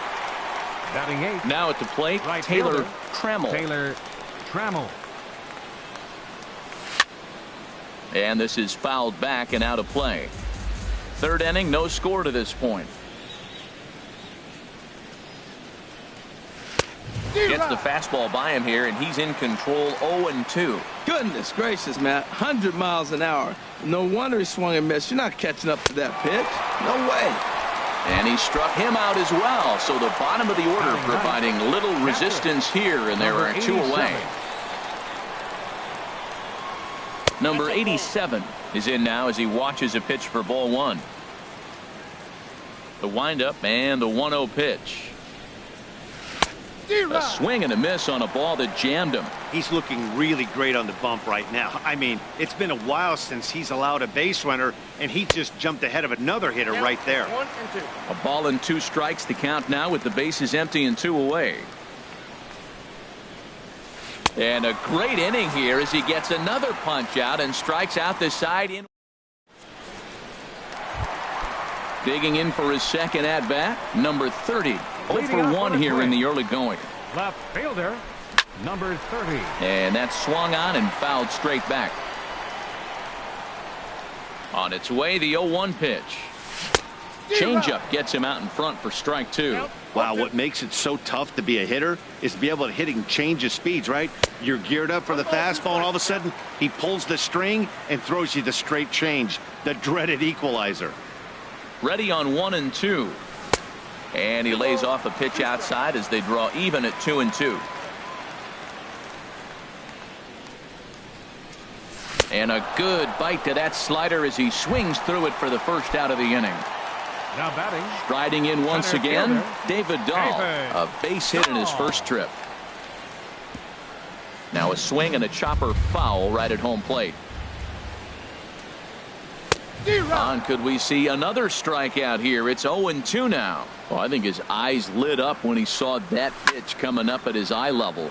Batting 8. Now at the plate, Right Taylor fielder, Trammell. Taylor Trammell. And this is fouled back and out of play. Third inning, no score to this point. Gets the fastball by him here, and he's in control 0-2. Goodness gracious, man. 100 miles an hour. No wonder he swung and missed. You're not catching up to that pitch. No way. And he struck him out as well. So the bottom of the order providing little resistance here, and there are 2 away. Number 87 is in now as he watches a pitch for ball 1. The windup and the 1-0 pitch. A swing and a miss on a ball that jammed him. He's looking really great on the bump right now. I mean, it's been a while since he's allowed a base runner, and he just jumped ahead of another hitter right there. 1 and 2. A ball and 2 strikes to count now with the bases empty and 2 away. And a great inning here as he gets another punch out and strikes out the side in. Digging in for his second at bat, number 30. 0 for 1 here in the early going. Left fielder, number 30. And that's swung on and fouled straight back. On its way, the 0-1 pitch. Changeup gets him out in front for strike 2. Wow, what makes it so tough to be a hitter is to be able to hitting change of speeds, right? You're geared up for the fastball, and all of a sudden, he pulls the string and throws you the straight change, the dreaded equalizer. Ready on 1-2. And he lays off a pitch outside as they draw even at 2-2. And a good bite to that slider as he swings through it for the first out of the inning. Now batting. Striding in once again, fielder, David Dahl. A base hit in his first trip. Now a swing and a chopper foul right at home plate. Could we see another strikeout here? It's 0-2 now. Well, I think his eyes lit up when he saw that pitch coming up at his eye level.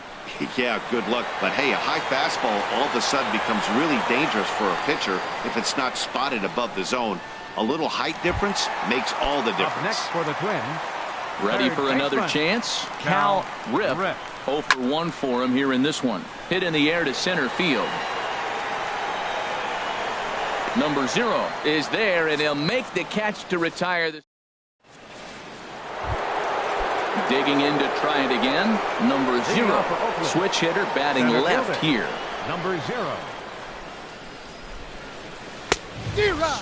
Yeah, good luck. But hey, a high fastball all of a sudden becomes really dangerous for a pitcher if it's not spotted above the zone. A little height difference makes all the difference. Up next for the Twins. Ready Third for another baseman, chance? Cal Rip. 0 for 1 for him here in this one. Hit in the air to center field. Number 0 is there, and he'll make the catch to retire this. Digging in to try it again. Number 0. Switch hitter batting Center left fielder, here. Number 0.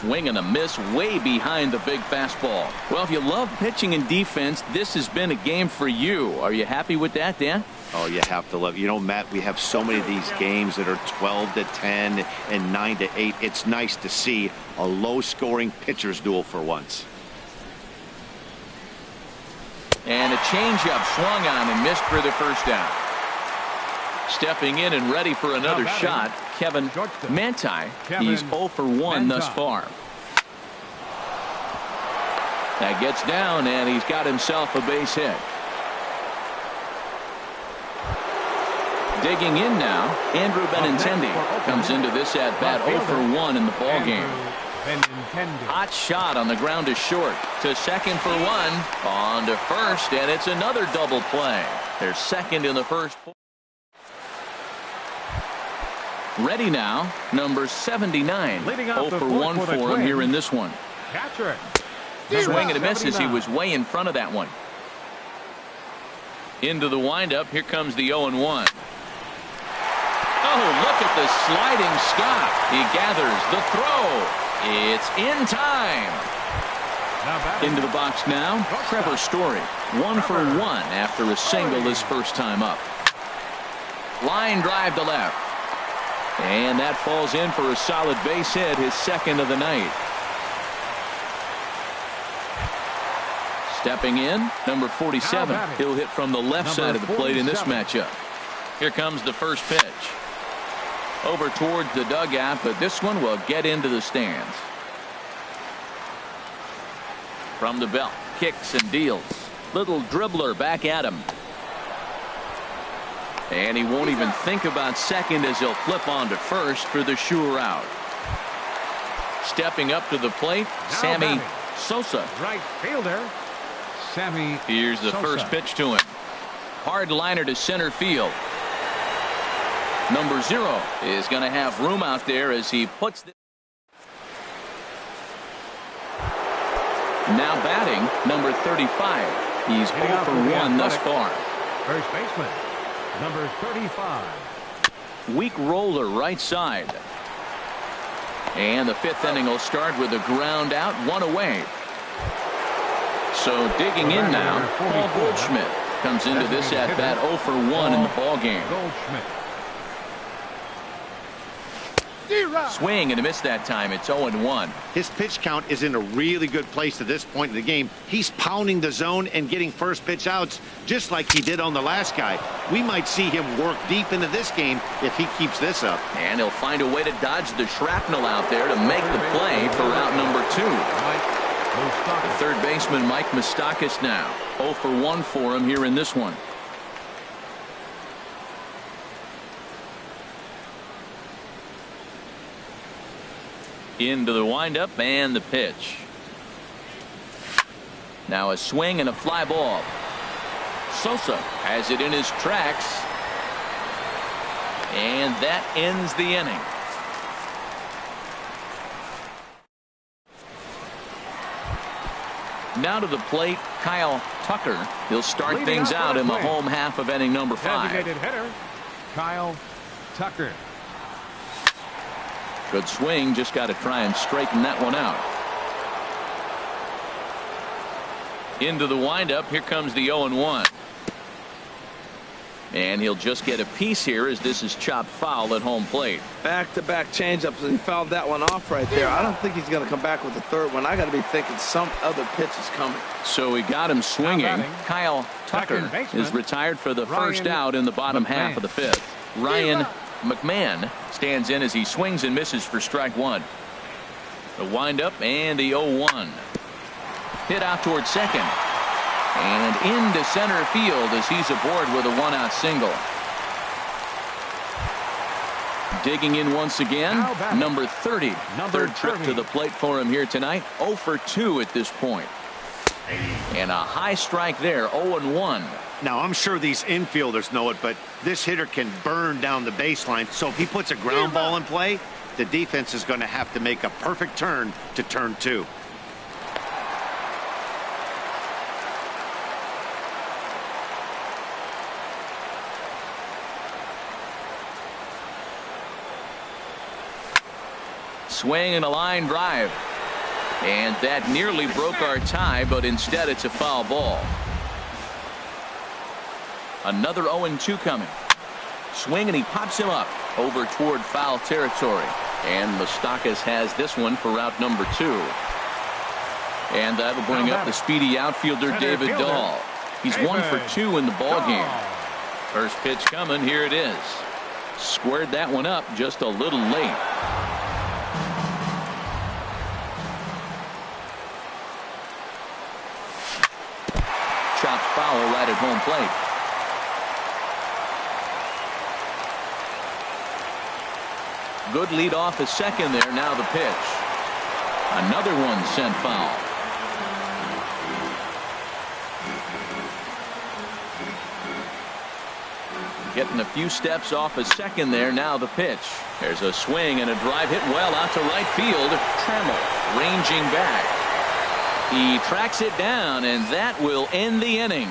Swing and a miss way behind the big fastball. Well, if you love pitching and defense, this has been a game for you. Are you happy with that, Dan? Oh, you have to love. You know, Matt, we have so many of these games that are 12-10 and 9-8. It's nice to see a low-scoring pitcher's duel for once. And a changeup swung on and missed for the first down. Stepping in and ready for another shot, Kevin Manti. He's 0 for 1 thus far. That gets down, and he's got himself a base hit. Digging in now, Andrew Benintendi comes into this at-bat 0 for 1 in the ballgame. Hot shot on the ground is short. To second for 1. On to first, and it's another double play. They're second in the first. Ready now, number 79. 0 for 1 for him here in this one. Catcher. Swing and a miss as he was way in front of that one. Into the windup. Here comes the 0-1. Oh, look at the sliding stop. He gathers the throw. It's in time. Into the box now, Trevor Story. 1 for 1 after a single his first time up. Line drive to left. And that falls in for a solid base hit, his second of the night. Stepping in, number 47. He'll hit from the left side of the plate in this matchup. Here comes the first pitch. Over towards the dugout, but this one will get into the stands. From the belt, kicks and deals. Little dribbler back at him. And he won't even think about second as he'll flip on to first for the sure out. Stepping up to the plate, Sammy Sosa. Right fielder, Here's the first pitch to him. Hard liner to center field. Number 0 is going to have room out there as he puts the... Now batting, number 35. He's 0 for 1 thus far. First baseman, number 35. Weak roller right side. And the 5th inning will start with a ground out, 1 away. So digging in now, Paul Goldschmidt comes into this at bat 0 for 1 in the ball game. Swing and a miss that time. It's 0-1. His pitch count is in a really good place at this point in the game. He's pounding the zone and getting first pitch outs just like he did on the last guy. We might see him work deep into this game if he keeps this up. And he'll find a way to dodge the shrapnel out there to make the play for out number 2. The third baseman, Mike Moustakas, now 0 for 1 for him here in this one. Into the windup and the pitch. Now a swing and a fly ball. Sosa has it in his tracks. And that ends the inning. Now to the plate, Kyle Tucker. He'll start things out in the home half of inning number 5. Designated hitter, Kyle Tucker. Good swing, just got to try and straighten that one out. Into the windup, here comes the 0-1. And he'll just get a piece here as this is chopped foul at home plate. Back-to-back changeups, and he fouled that one off right there. I don't think he's going to come back with the third one. I got to be thinking some other pitch is coming. So he got him swinging. Kyle Tucker is retired for the first out in the bottom half of the 5th. Ryan McMahon stands in as he swings and misses for strike 1. The windup and the 0-1. Hit out towards second. And into center field as he's aboard with a 1-out single. Digging in once again, number 30. Third trip to the plate for him here tonight. 0 for 2 at this point. And a high strike there, 0-1. Now, I'm sure these infielders know it, but this hitter can burn down the baseline. So if he puts a ground ball in play, the defense is going to have to make a perfect turn to turn 2. Swing and a line drive. And that nearly broke our tie, but instead it's a foul ball. Another 0-2 coming. Swing and he pops him up over toward foul territory. And Moustakas has this one for route number 2. And that'll bring up the speedy outfielder David Dahl. He's 1 for 2 in the ball game. First pitch coming. Here it is. Squared that one up just a little late. Chopped foul right at home plate. Good lead off at second there. Now the pitch. Another one sent foul. Getting a few steps off a second there. Now the pitch. There's a swing and a drive hit well out to right field. Trammell ranging back. He tracks it down, and that will end the inning.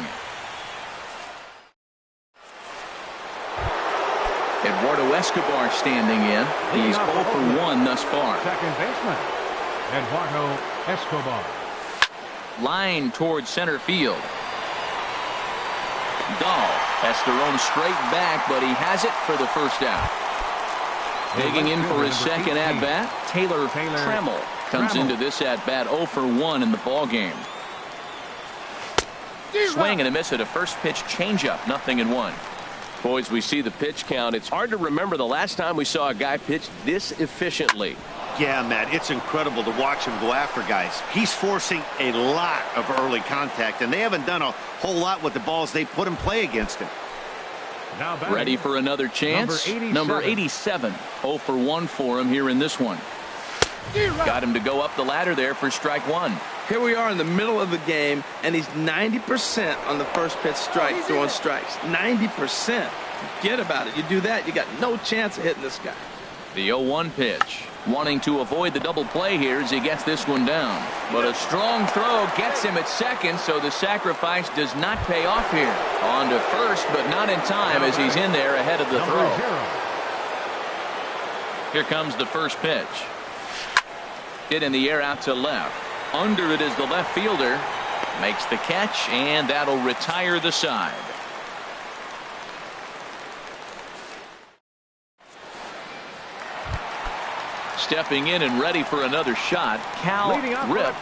Eduardo Escobar standing in. He's 0 for 1 thus far. Second baseman, Eduardo Escobar. Line towards center field. Dahl has to roam straight back, but he has it for the first out. Digging in for his second at-bat, Taylor Trammell comes into this at-bat 0 for 1 in the ball game. Swing and a miss at a first pitch changeup, 0-1. Boys, we see the pitch count. It's hard to remember the last time we saw a guy pitch this efficiently. Yeah, Matt, it's incredible to watch him go after guys. He's forcing a lot of early contact, and they haven't done a whole lot with the balls they put in play against him. Ready for another chance? Number 87. 0 for 1 for him here in this one. Got him to go up the ladder there for strike 1. Here we are in the middle of the game, and he's 90% on the first pitch strike, throwing strikes. 90%. Forget about it. You do that, you got no chance of hitting this guy. The 0-1 pitch. Wanting to avoid the double play here as he gets this one down. But a strong throw gets him at second, so the sacrifice does not pay off here. On to first, but not in time as he's in there ahead of the throw. Here comes the first pitch. Hit in the air out to left. Under it is the left fielder. Makes the catch, and that'll retire the side. Stepping in and ready for another shot, Cal Rip.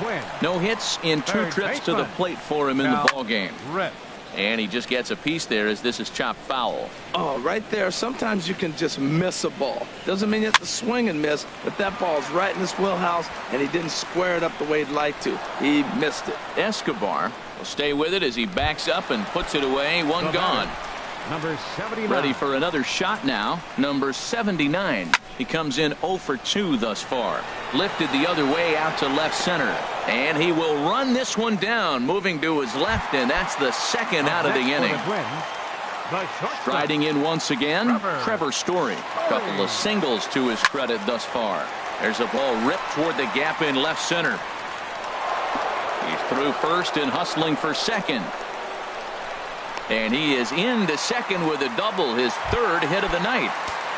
No hits in 2 trips to the plate for him in the ballgame. And he just gets a piece there as this is chopped foul. Oh, right there. Sometimes you can just miss a ball. Doesn't mean you have to swing and miss, but that ball's right in his wheelhouse, and he didn't square it up the way he'd like to. He missed it. Escobar will stay with it as he backs up and puts it away. One gone. Number 79. Ready for another shot now. Number 79. He comes in 0 for 2 thus far. Lifted the other way out to left center. And he will run this one down, moving to his left, and that's the second out of the inning. Striding in once again, Trevor Story. Couple of singles to his credit thus far. There's a ball ripped toward the gap in left center. He's through first and hustling for second. And he is into second with a double, his 3rd hit of the night.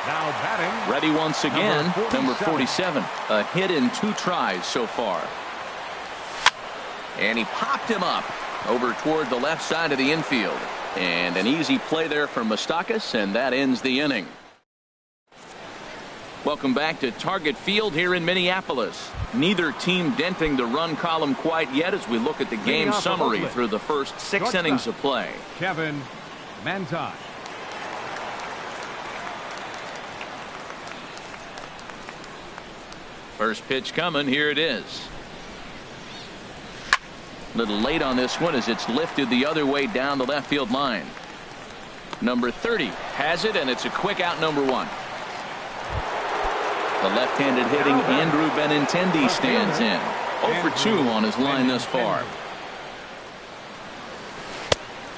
Now batting. Ready once again, number 47. A hit in 2 tries so far. And he popped him up over toward the left side of the infield. And an easy play there from Moustakas, and that ends the inning. Welcome back to Target Field here in Minneapolis. Neither team denting the run column quite yet as we look at the game summary through the first 6 innings of play. Kevin Manton. First pitch coming. Here it is. A little late on this one as it's lifted the other way down the left field line. Number 30 has it, and it's a quick out, number 1. The left-handed hitting Andrew Benintendi stands in. 0 for 2 on his line thus far.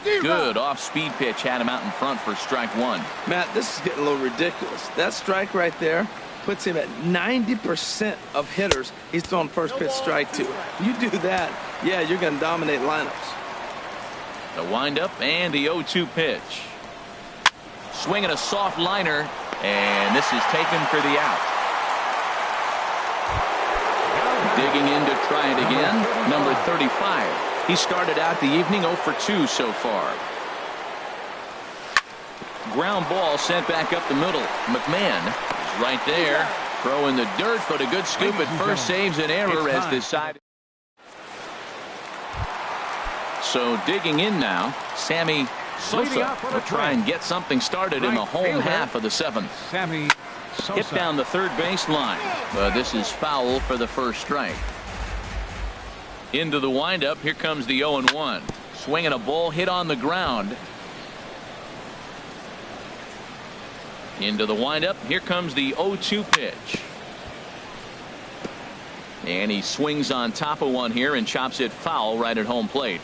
Good off-speed pitch had him out in front for strike 1. Matt, this is getting a little ridiculous. That strike right there puts him at 90% of hitters he's throwing first pitch strike to. You do that, yeah, you're going to dominate lineups. The windup and the 0-2 pitch. Swinging a soft liner, and this is taken for the out. Digging in to try it again, number 35. He started out the evening 0 for 2 so far. Ground ball sent back up the middle. McMahon is right there, throwing the dirt, but a good scoop at first, saves an error as this side. So digging in now, Sammy Sosa will try and get something started in the home half of the 7th. Sammy Sosa. Hit down the third base line, but this is foul for the first strike. Into the windup, here comes the 0-1. Swinging a ball hit on the ground. Into the windup, here comes the 0-2 pitch. And he swings on top of one here and chops it foul right at home plate.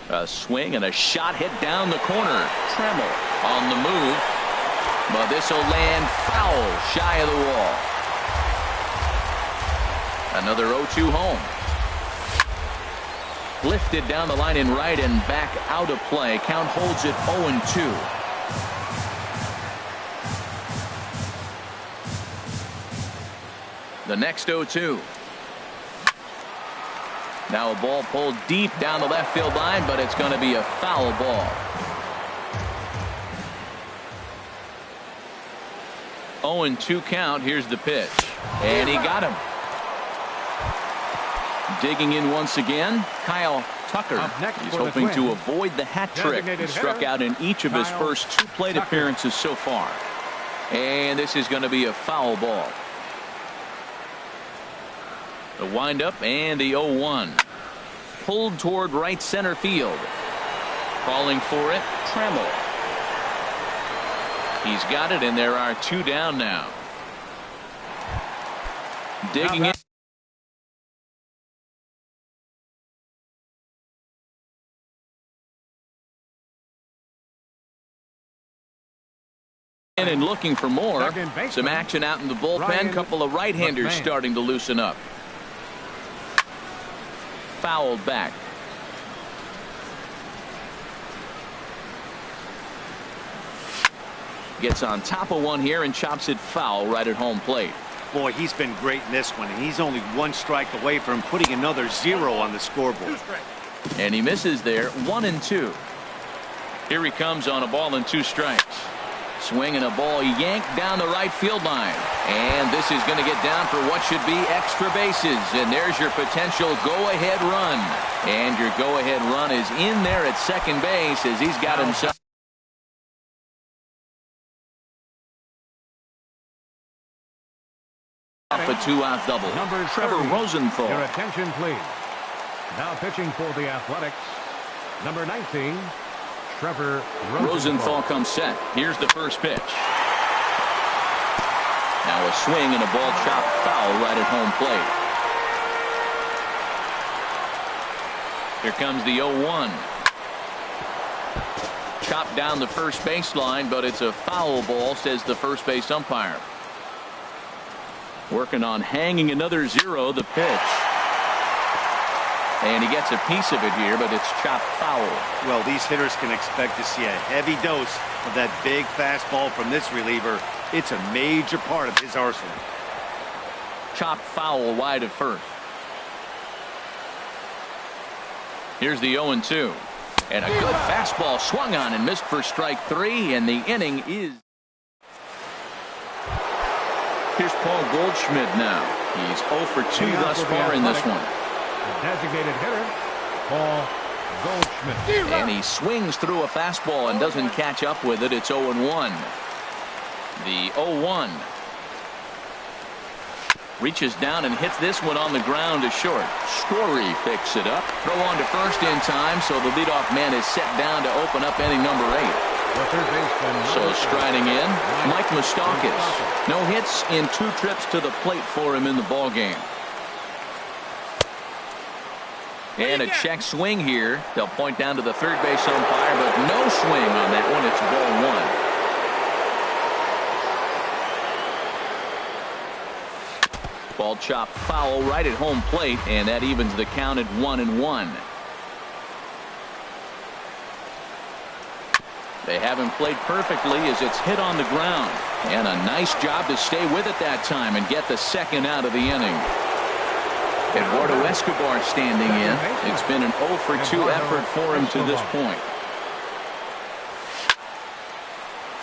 A swing and a shot hit down the corner. Tremble on the move, but this will land foul shy of the wall. Another 0-2 home. Lifted down the line in right and back out of play. Count holds it 0-2. The next 0-2. Now a ball pulled deep down the left field line, but it's going to be a foul ball. 0-2 count. Here's the pitch, and he got him. Digging in once again, Kyle Tucker. He's hoping to avoid the hat trick. He struck out in each of his first 2 plate appearances so far. And this is going to be a foul ball. The windup and the 0-1. Pulled toward right center field. Calling for it, Tremble. He's got it, and there are 2 down now. Digging in. And looking for more. Some action out in the bullpen. Couple of right-handers starting to loosen up. Fouled back. Gets on top of one here and chops it foul right at home plate. Boy, he's been great in this one, and he's only one strike away from putting another 0 on the scoreboard. And he misses there, 1-2. Here he comes on a ball and 2 strikes. Swinging a ball yanked down the right field line. And this is going to get down for what should be extra bases. And there's your potential go-ahead run. And your go-ahead run is in there at second base as he's got himself a 2-out double. Trevor Rosenthal. Your attention, please. Now pitching for the Athletics, number 19, Trevor Rosenthal comes set. Here's the first pitch. Now a swing and a ball chopped foul right at home plate. Here comes the 0-1. Chopped down the first baseline, but it's a foul ball, says the first base umpire. Working on hanging another 0, the pitch. And he gets a piece of it here, but it's chopped foul. Well, these hitters can expect to see a heavy dose of that big fastball from this reliever. It's a major part of his arsenal. Chopped foul wide of first. Here's the 0-2. And a good fastball swung on and missed for strike 3, and the inning is. Here's Paul Goldschmidt now. He's 0 for 2 thus far in this one. Designated hitter, Paul Goldschmidt. And he swings through a fastball and doesn't catch up with it. It's 0-1. The 0-1. Reaches down and hits this one on the ground to short. Story picks it up. Throw on to first in time, so the leadoff man is set down to open up inning number 8. So striding in, Mike Moustakas. No hits in 2 trips to the plate for him in the ballgame. And a check swing here. They'll point down to the third base umpire, but no swing on that one. It's ball 1. Ball chopped foul right at home plate, and that evens the count at 1-1. They haven't played perfectly as it's hit on the ground. And a nice job to stay with it that time and get the second out of the inning. Eduardo Escobar standing in. It's been an 0 for 2 effort for him to this point.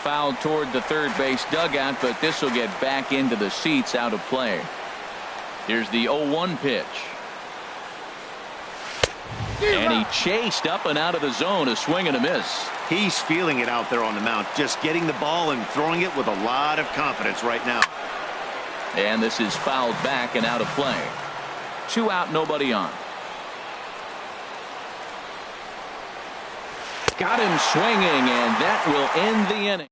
Fouled toward the third base dugout, but this will get back into the seats, out of play. Here's the 0-1 pitch. And he chased up and out of the zone, a swing and a miss. He's feeling it out there on the mound, just getting the ball and throwing it with a lot of confidence right now. And this is fouled back and out of play. 2 out, nobody on. Got him swinging, and that will end the inning.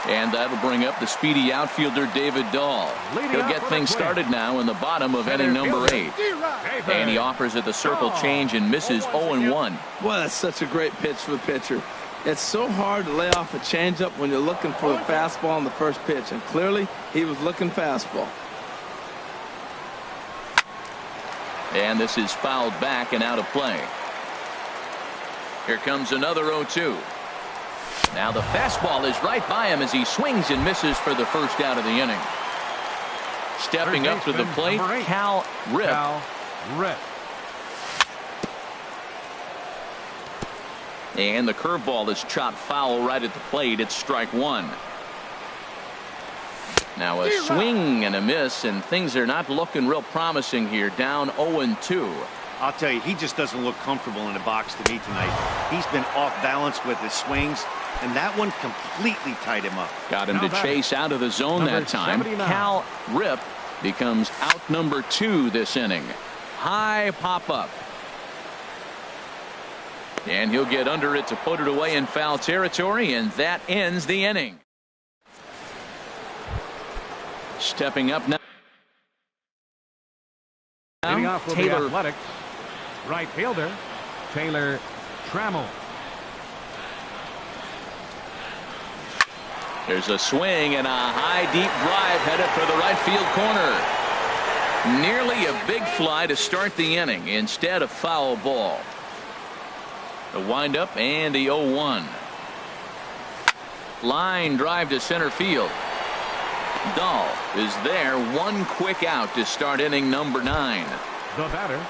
And that'll bring up the speedy outfielder David Dahl. He'll get things started now in the bottom of inning number 8. And he offers it the circle change and misses 0-1. Boy, that's such a great pitch for the pitcher. It's so hard to lay off a changeup when you're looking for the fastball on the first pitch, and clearly he was looking fastball. And this is fouled back and out of play. Here comes another 0-2. Now the fastball is right by him as he swings and misses for the first out of the inning. Stepping up to the plate, Cal Rip. And the curveball is chopped foul right at the plate. It's strike 1. Now a swing and a miss, and things are not looking real promising here. Down 0-2. I'll tell you, he just doesn't look comfortable in the box to me tonight. He's been off balance with his swings, and that one completely tied him up. Got him to chase out of the zone that time. 79. Cal Rip becomes out number 2 this inning. High pop up. And he'll get under it to put it away in foul territory, and that ends the inning. Stepping up now. Leading off for the Athletics, right fielder Taylor Trammell. There's a swing and a high deep drive headed for the right field corner. Nearly a big fly to start the inning. Instead, a foul ball. The windup and the 0-1. Line drive to center field. Dahl is there. One quick out to start inning number 9. The batter.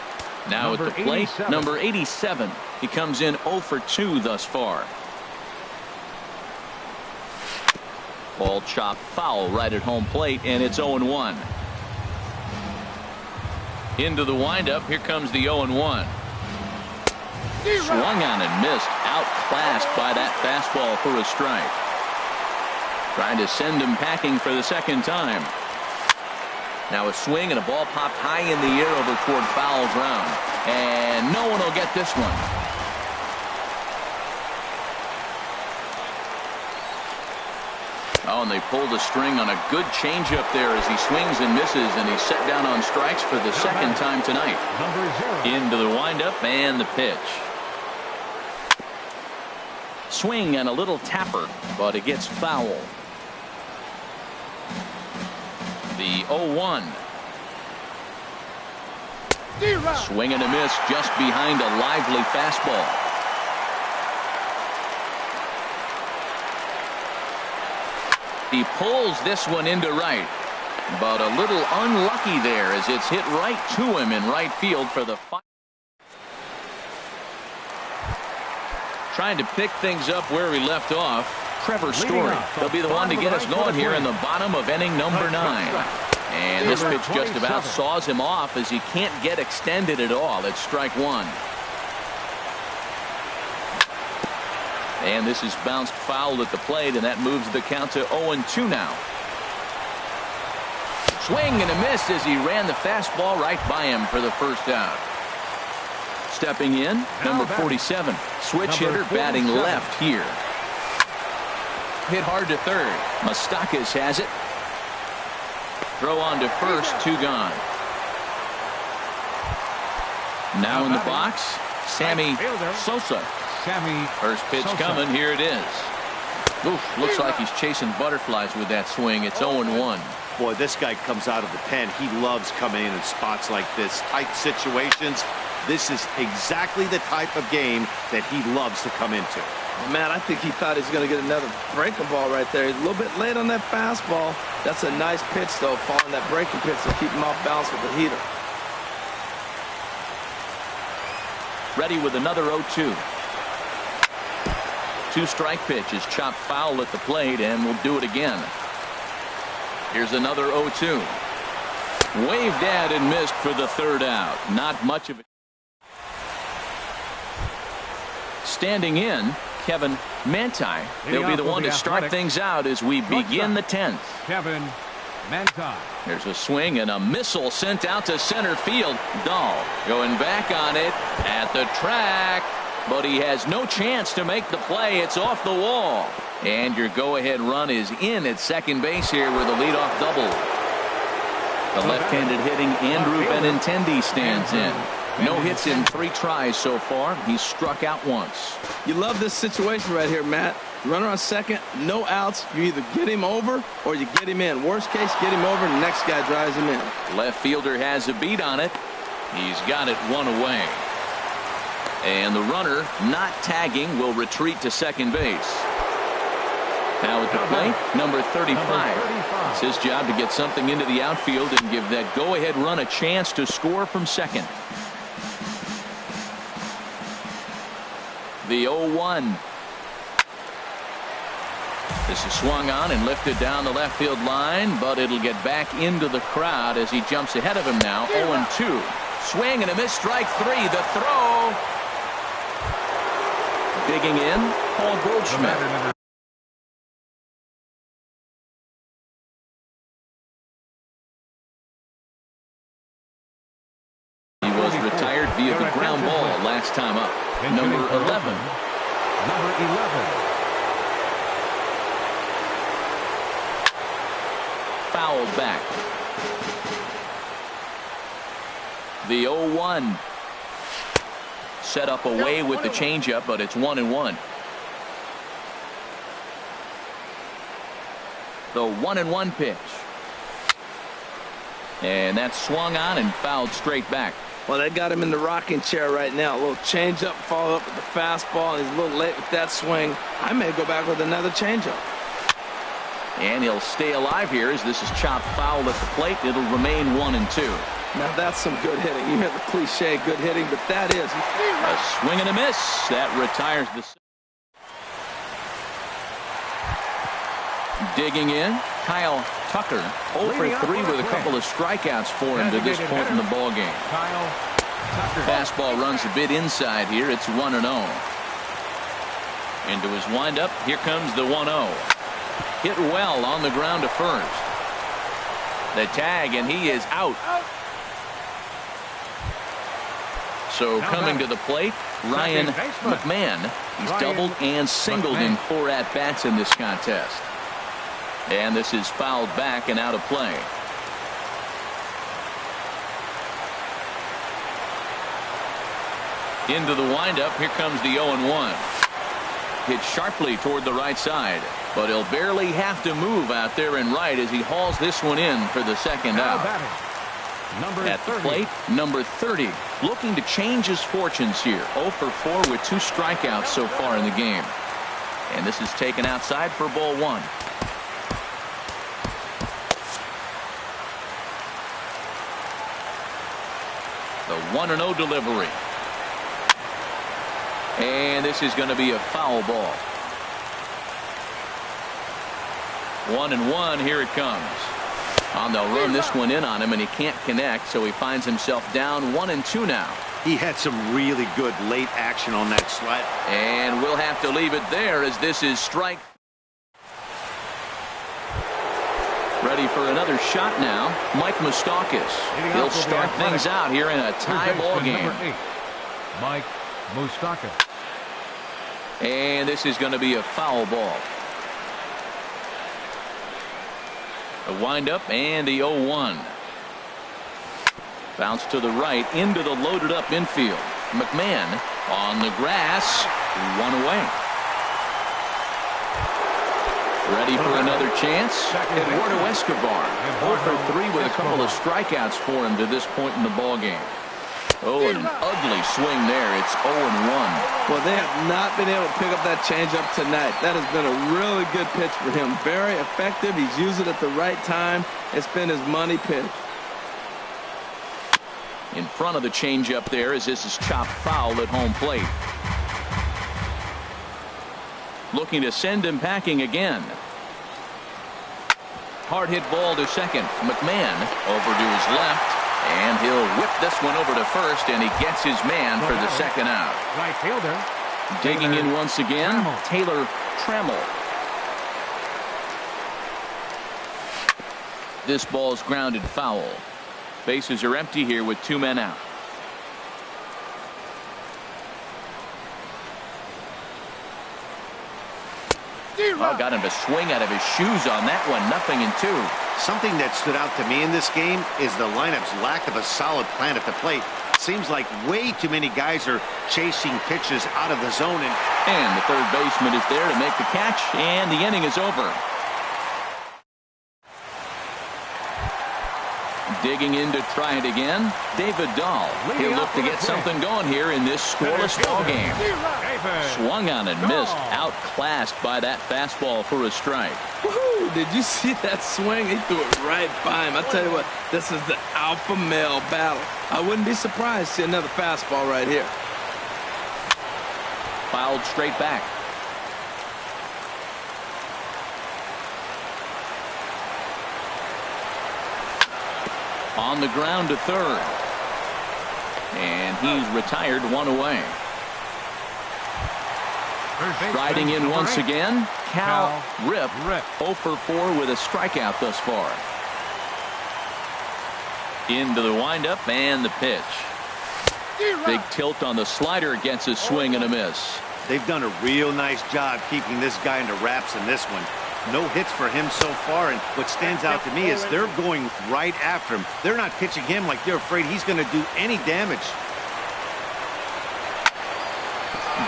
Now at the plate, 87. number 87. He comes in 0 for 2 thus far. Ball chopped foul right at home plate, and it's 0-1. Into the windup. Here comes the 0-1. Swung on and missed. Outclassed by that fastball for a strike. Trying to send him packing for the second time. Now a swing and a ball popped high in the air over toward foul ground. And no one will get this one. Oh, and they pulled the string on a good changeup there as he swings and misses, and he's set down on strikes for the second time tonight. Into the windup and the pitch. Swing and a little tapper, but it gets foul. The 0-1. Swing and a miss just behind a lively fastball. He pulls this one into right, but a little unlucky there as it's hit right to him in right field for the final. Trying to pick things up where he left off. Trevor Story. He'll be the one to get us going here in the bottom of inning number 9. And this pitch just about saws him off as he can't get extended at all. It's strike 1. And this is bounced foul at the plate, and that moves the count to 0-2 now. Swing and a miss as he ran the fastball right by him for the first out. Stepping in, number 47. Switch hitter batting left here. Hit hard to third. Moustakas has it. Throw on to first, 2 gone. Now in the box, Sammy Sosa. First pitch coming. Here it is. Oof, looks like he's chasing butterflies with that swing. It's 0-1. Boy, this guy comes out of the pen. He loves coming in spots like this. Tight situations. This is exactly the type of game that he loves to come into. Man, I think he thought he was going to get another breaking ball right there. He's a little bit late on that fastball. That's a nice pitch, though, following that breaking pitch to keep him off balance with the heater. Ready with another 0-2. 2-strike pitch is chopped foul at the plate, and we'll do it again. Here's another 0-2. Waved at and missed for the third out. Not much of it. Standing in, Kevin Manti. He'll be the one to start things out as we begin the 10th. Kevin Manti. There's a swing and a missile sent out to center field. Dahl going back on it at the track, but he has no chance to make the play. It's off the wall. And your go-ahead run is in at second base here with a leadoff double. The left-handed hitting Andrew Benintendi stands in. No hits in 3 tries so far. He's struck out once. You love this situation right here, Matt. Runner on second, no outs. You either get him over or you get him in. Worst case, get him over and the next guy drives him in. Left fielder has a beat on it. He's got it 1 away. And the runner not tagging will retreat to second base. Now at the plate, number 35. It's his job to get something into the outfield and give that go-ahead run a chance to score from second. The 0-1. This is swung on and lifted down the left field line, but it'll get back into the crowd as he jumps ahead of him now. 0-2. Swing and a miss, strike 3. The throw. Digging in, Paul Goldschmidt. He was retired via the ground ball last time up. Number 11. Number 11. Fouled back. The 0-1. Set up away with the changeup, but it's 1-1. The 1-1 pitch. And that's swung on and fouled straight back. Well, they got him in the rocking chair right now. A little changeup, follow up with the fastball. He's a little late with that swing. I may go back with another changeup. And he'll stay alive here as this is chopped foul at the plate. It'll remain 1-2. Now that's some good hitting. You hear the cliche good hitting, but that is a swing and a miss. That retires the. Digging in, Kyle Tucker, 0 for 3 with a couple of strikeouts for him to this point in the ball game. Fastball runs a bit inside here. It's 1-0. Into his windup. Here comes the 1-0. Hit well on the ground to first. The tag, and he is out. So coming to the plate, Ryan McMahon. He's doubled and singled in 4 at-bats in this contest. And this is fouled back and out of play. Into the windup. Here comes the 0-1. Hit sharply toward the right side. But he'll barely have to move out there and right as he hauls this one in for the second out. At the plate, number 30. Looking to change his fortunes here. 0 for 4 with 2 strikeouts so far in the game. And this is taken outside for ball 1. The 1-0 delivery. And this is going to be a foul ball. 1-1. Here it comes. They'll run this one in on him, and he can't connect, so he finds himself down 1-2 now. He had some really good late action on that slide. And we'll have to leave it there as this is strike. Ready for another shot now. Mike Moustakas. He'll start things out here in a tie ball game. Mike Moustakas. And this is going to be a foul ball. The windup and the 0-1. Bounce to the right into the loaded up infield. McMahon on the grass. 1 away. Ready for another chance. Eduardo Escobar. 0 for 3 with a couple of strikeouts for him to this point in the ball game. Oh, and an ugly swing there. It's 0-1. Well, they have not been able to pick up that changeup tonight. That has been a really good pitch for him. Very effective. He's used it at the right time. It's been his money pitch. In front of the changeup there as this is chopped foul at home plate. Looking to send him packing again. Hard hit ball to second. McMahon over to his left. And he'll whip this one over to first, and he gets his man for the second out. Right fielder. Digging in once again, Taylor Trammell. This ball's grounded foul. Bases are empty here with 2 men out. Oh, got him to swing out of his shoes on that one. 0-2. Something that stood out to me in this game is the lineup's lack of a solid plan at the plate. Seems like way too many guys are chasing pitches out of the zone. And the third baseman is there to make the catch, and the inning is over. Digging in to try it again, David Dahl. He'll look to get something going here in this scoreless ball game. Swung on and missed, outclassed by that fastball for a strike. Woohoo! Did you see that swing? He threw it right by him. I tell you what, this is the alpha male battle. I wouldn't be surprised to see another fastball right here. Fouled straight back. On the ground to third. And he's retired 1 away. Riding in once again, Cal Rip. 0 for 4 with a strikeout thus far. Into the windup and the pitch. Big tilt on the slider, gets a swing and a miss. They've done a real nice job keeping this guy into wraps in this one. No hits for him so far, and what stands out to me is they're going right after him. They're not pitching him like they're afraid he's going to do any damage.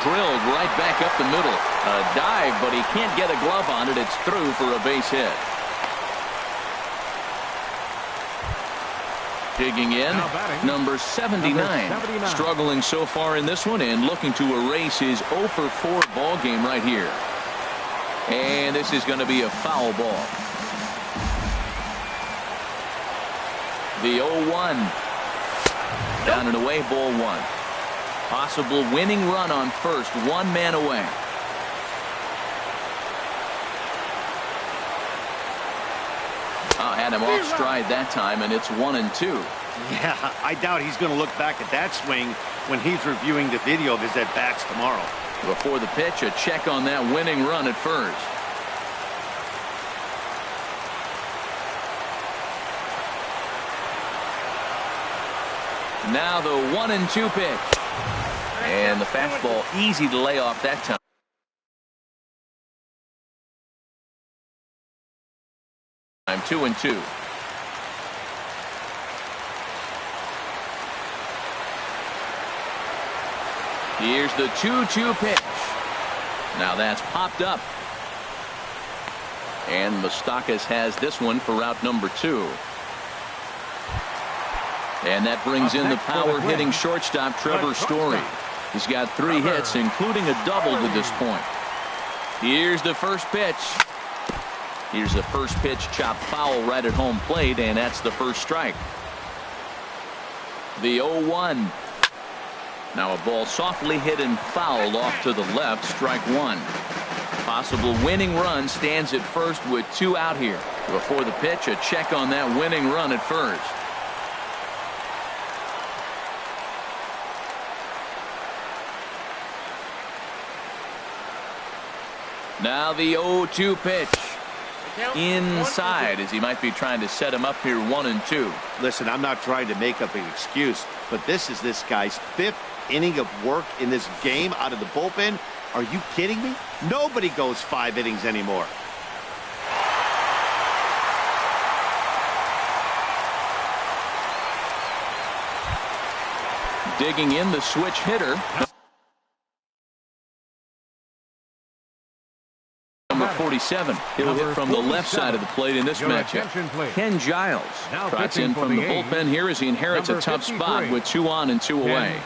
Drilled right back up the middle. A dive, but he can't get a glove on it. It's through for a base hit. Digging in, number 79. Struggling so far in this one and looking to erase his 0 for 4 ball game right here. And this is going to be a foul ball. The 0-1. Down and away, ball 1. Possible winning run on first, 1 man away. Had him off stride that time, and it's 1-2. Yeah, I doubt he's going to look back at that swing when he's reviewing the video of his at-bats tomorrow. Before the pitch, a check on that winning run at first. Now the 1-2 pitch. And the fastball easy to lay off that time. 2-2. Here's the 2-2 pitch. Now that's popped up. And Moustakas has this one for route number 2. And that brings in the power-hitting shortstop Trevor Story. He's got 3 hits, including a double to this point. Here's the first pitch. Here's the first pitch, chopped foul right at home plate, and that's the first strike. The 0-1. Now a ball softly hit and fouled off to the left, strike 1. Possible winning run stands at first with 2 out here. Before the pitch, a check on that winning run at first. Now the 0-2 pitch. Inside, as he might be trying to set him up here 1-2. Listen, I'm not trying to make up an excuse, but this is this guy's 5th inning of work in this game out of the bullpen. Are you kidding me? Nobody goes 5 innings anymore. Digging in, the switch hitter. Number 47. He'll hit from the left side of the plate in this matchup. Ken Giles trots in from the bullpen here as he inherits a tough spot with 2 on and 2 away.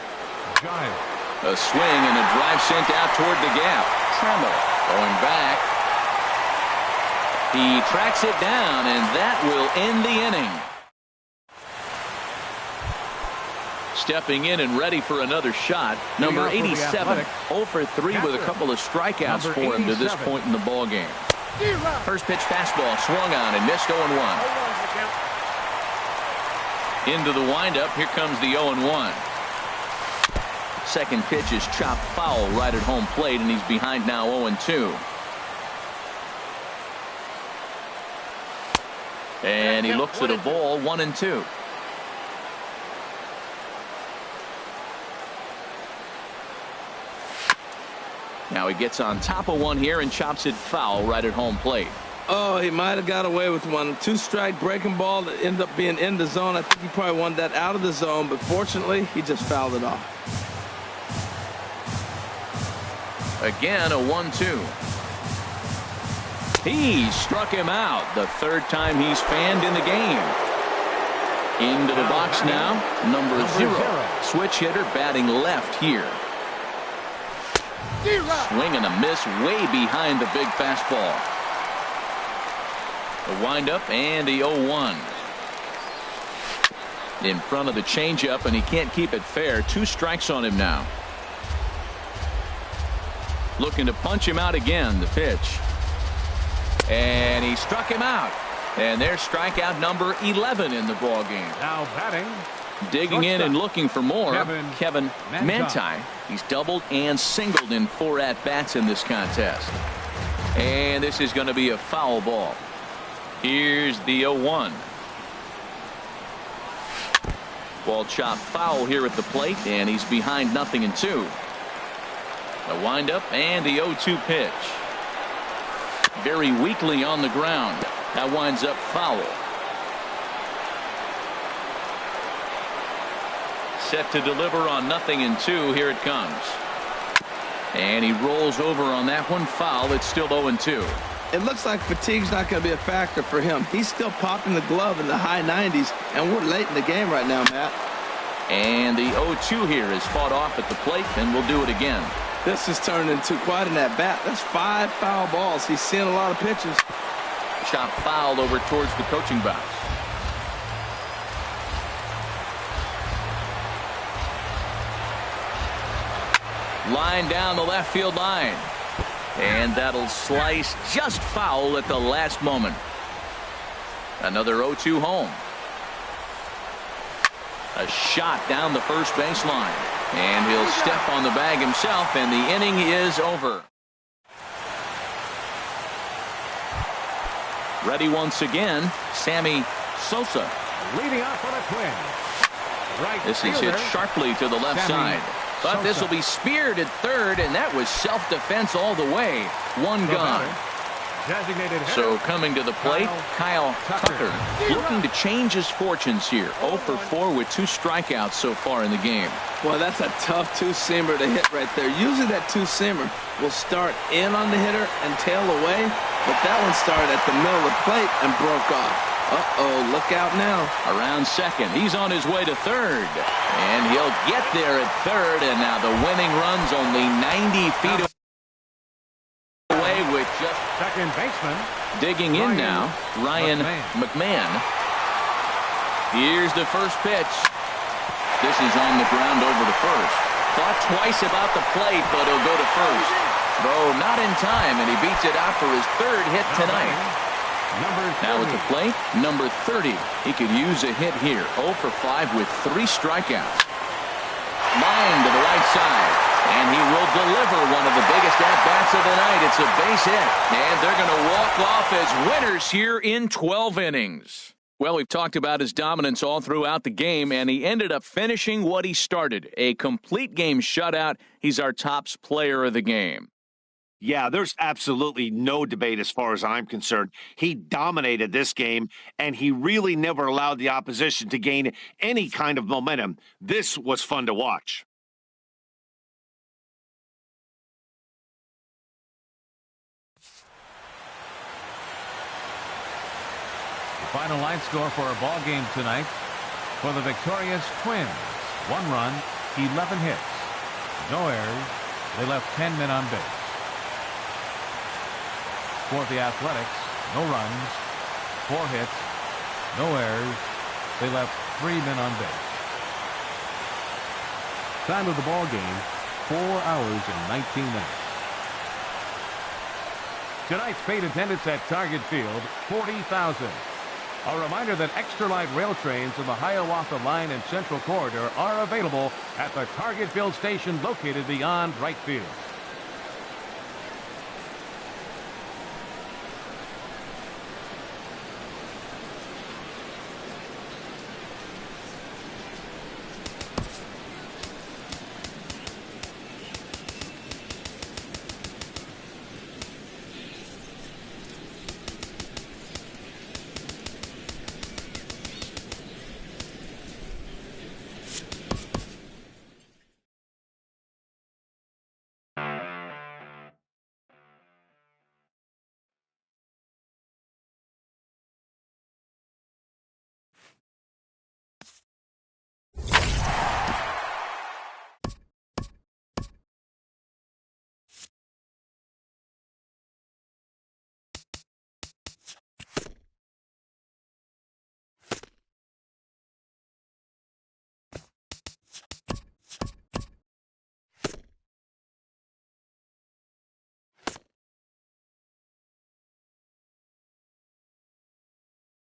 A swing and a drive sent out toward the gap. Tremble going back. He tracks it down, and that will end the inning. Stepping in and ready for another shot, number 87. 0 for 3 with a couple of strikeouts for him to this point in the ball game. First pitch fastball swung on and missed 0-1. Into the windup, here comes the 0-1. Second pitch is chopped foul right at home plate, and he's behind now 0-2. And he looks at a ball, 1-2. Now he gets on top of one here and chops it foul right at home plate. Oh, he might have got away with one. 2-strike breaking ball that ended up being in the zone. I think he probably wanted that out of the zone, but fortunately, he just fouled it off. Again, a 1-2. He struck him out the 3rd time he's fanned in the game. Into the box now, number 0. Switch hitter batting left here. Swing and a miss way behind the big fastball. The windup and the 0-1. In front of the changeup, and he can't keep it fair. 2 strikes on him now. Looking to punch him out again, the pitch. And he struck him out. And there's strikeout number 11 in the ball game. Now batting. Digging in and looking for more, Kevin Manti. He's doubled and singled in 4 at-bats in this contest. And this is going to be a foul ball. Here's the 0-1. Ball chopped foul here at the plate, and he's behind 0-2. The windup and the 0-2 pitch. Very weakly on the ground. That winds up foul. Set to deliver on 0-2. Here it comes. And he rolls over on that one, foul. It's still 0-2. It looks like fatigue's not going to be a factor for him. He's still popping the glove in the high 90s, and we're late in the game right now, Matt. And the 0-2 here is fought off at the plate, and we'll do it again. This has turned into quite an at-bat. That's 5 foul balls. He's seeing a lot of pitches. Chop foul over towards the coaching box. Line down the left field line. And that'll slice just foul at the last moment. Another 0-2 home. A shot down the first base line. And he'll step on the bag himself, and the inning is over. Ready once again, Sammy Sosa. Leading off for the Twins. Right this is hit sharply to the left side. But this will be speared at third, and that was self-defense all the way. One gone. So coming to the plate, Kyle Tucker looking to change his fortunes here. 0 for 4 with 2 strikeouts so far in the game. Well, that's a tough two-seamer to hit right there. Usually that two-seamer will start in on the hitter and tail away, but that one started at the middle of the plate and broke off. Uh-oh, look out now. Around second. He's on his way to third. And he'll get there at third, and now the winning run's only 90 feet away with just second baseman. Digging in now, Ryan McMahon. Here's the first pitch. This is on the ground over to first. Thought twice about the plate, but he'll go to first. Though not in time, and he beats it out for his 3rd hit tonight. Now at the plate, number 30. He could use a hit here. 0 for 5 with 3 strikeouts. Line to the right side. And he will deliver one of the biggest at-bats of the night. It's a base hit. And they're going to walk off as winners here in 12 innings. Well, we've talked about his dominance all throughout the game, and he ended up finishing what he started. A complete game shutout. He's our top player of the game. Yeah, there's absolutely no debate as far as I'm concerned. He dominated this game, and he really never allowed the opposition to gain any kind of momentum. This was fun to watch. The final line score for our ball game tonight for the victorious Twins. 1 run, 11 hits. No errors. They left 10 men on base. For the Athletics, no runs, 4 hits, no errors. They left 3 men on base. Time of the ball game, 4 hours and 19 minutes. Tonight's paid attendance at Target Field, 40,000. A reminder that extra light rail trains in the Hiawatha Line and Central Corridor are available at the Target Field station located beyond right field.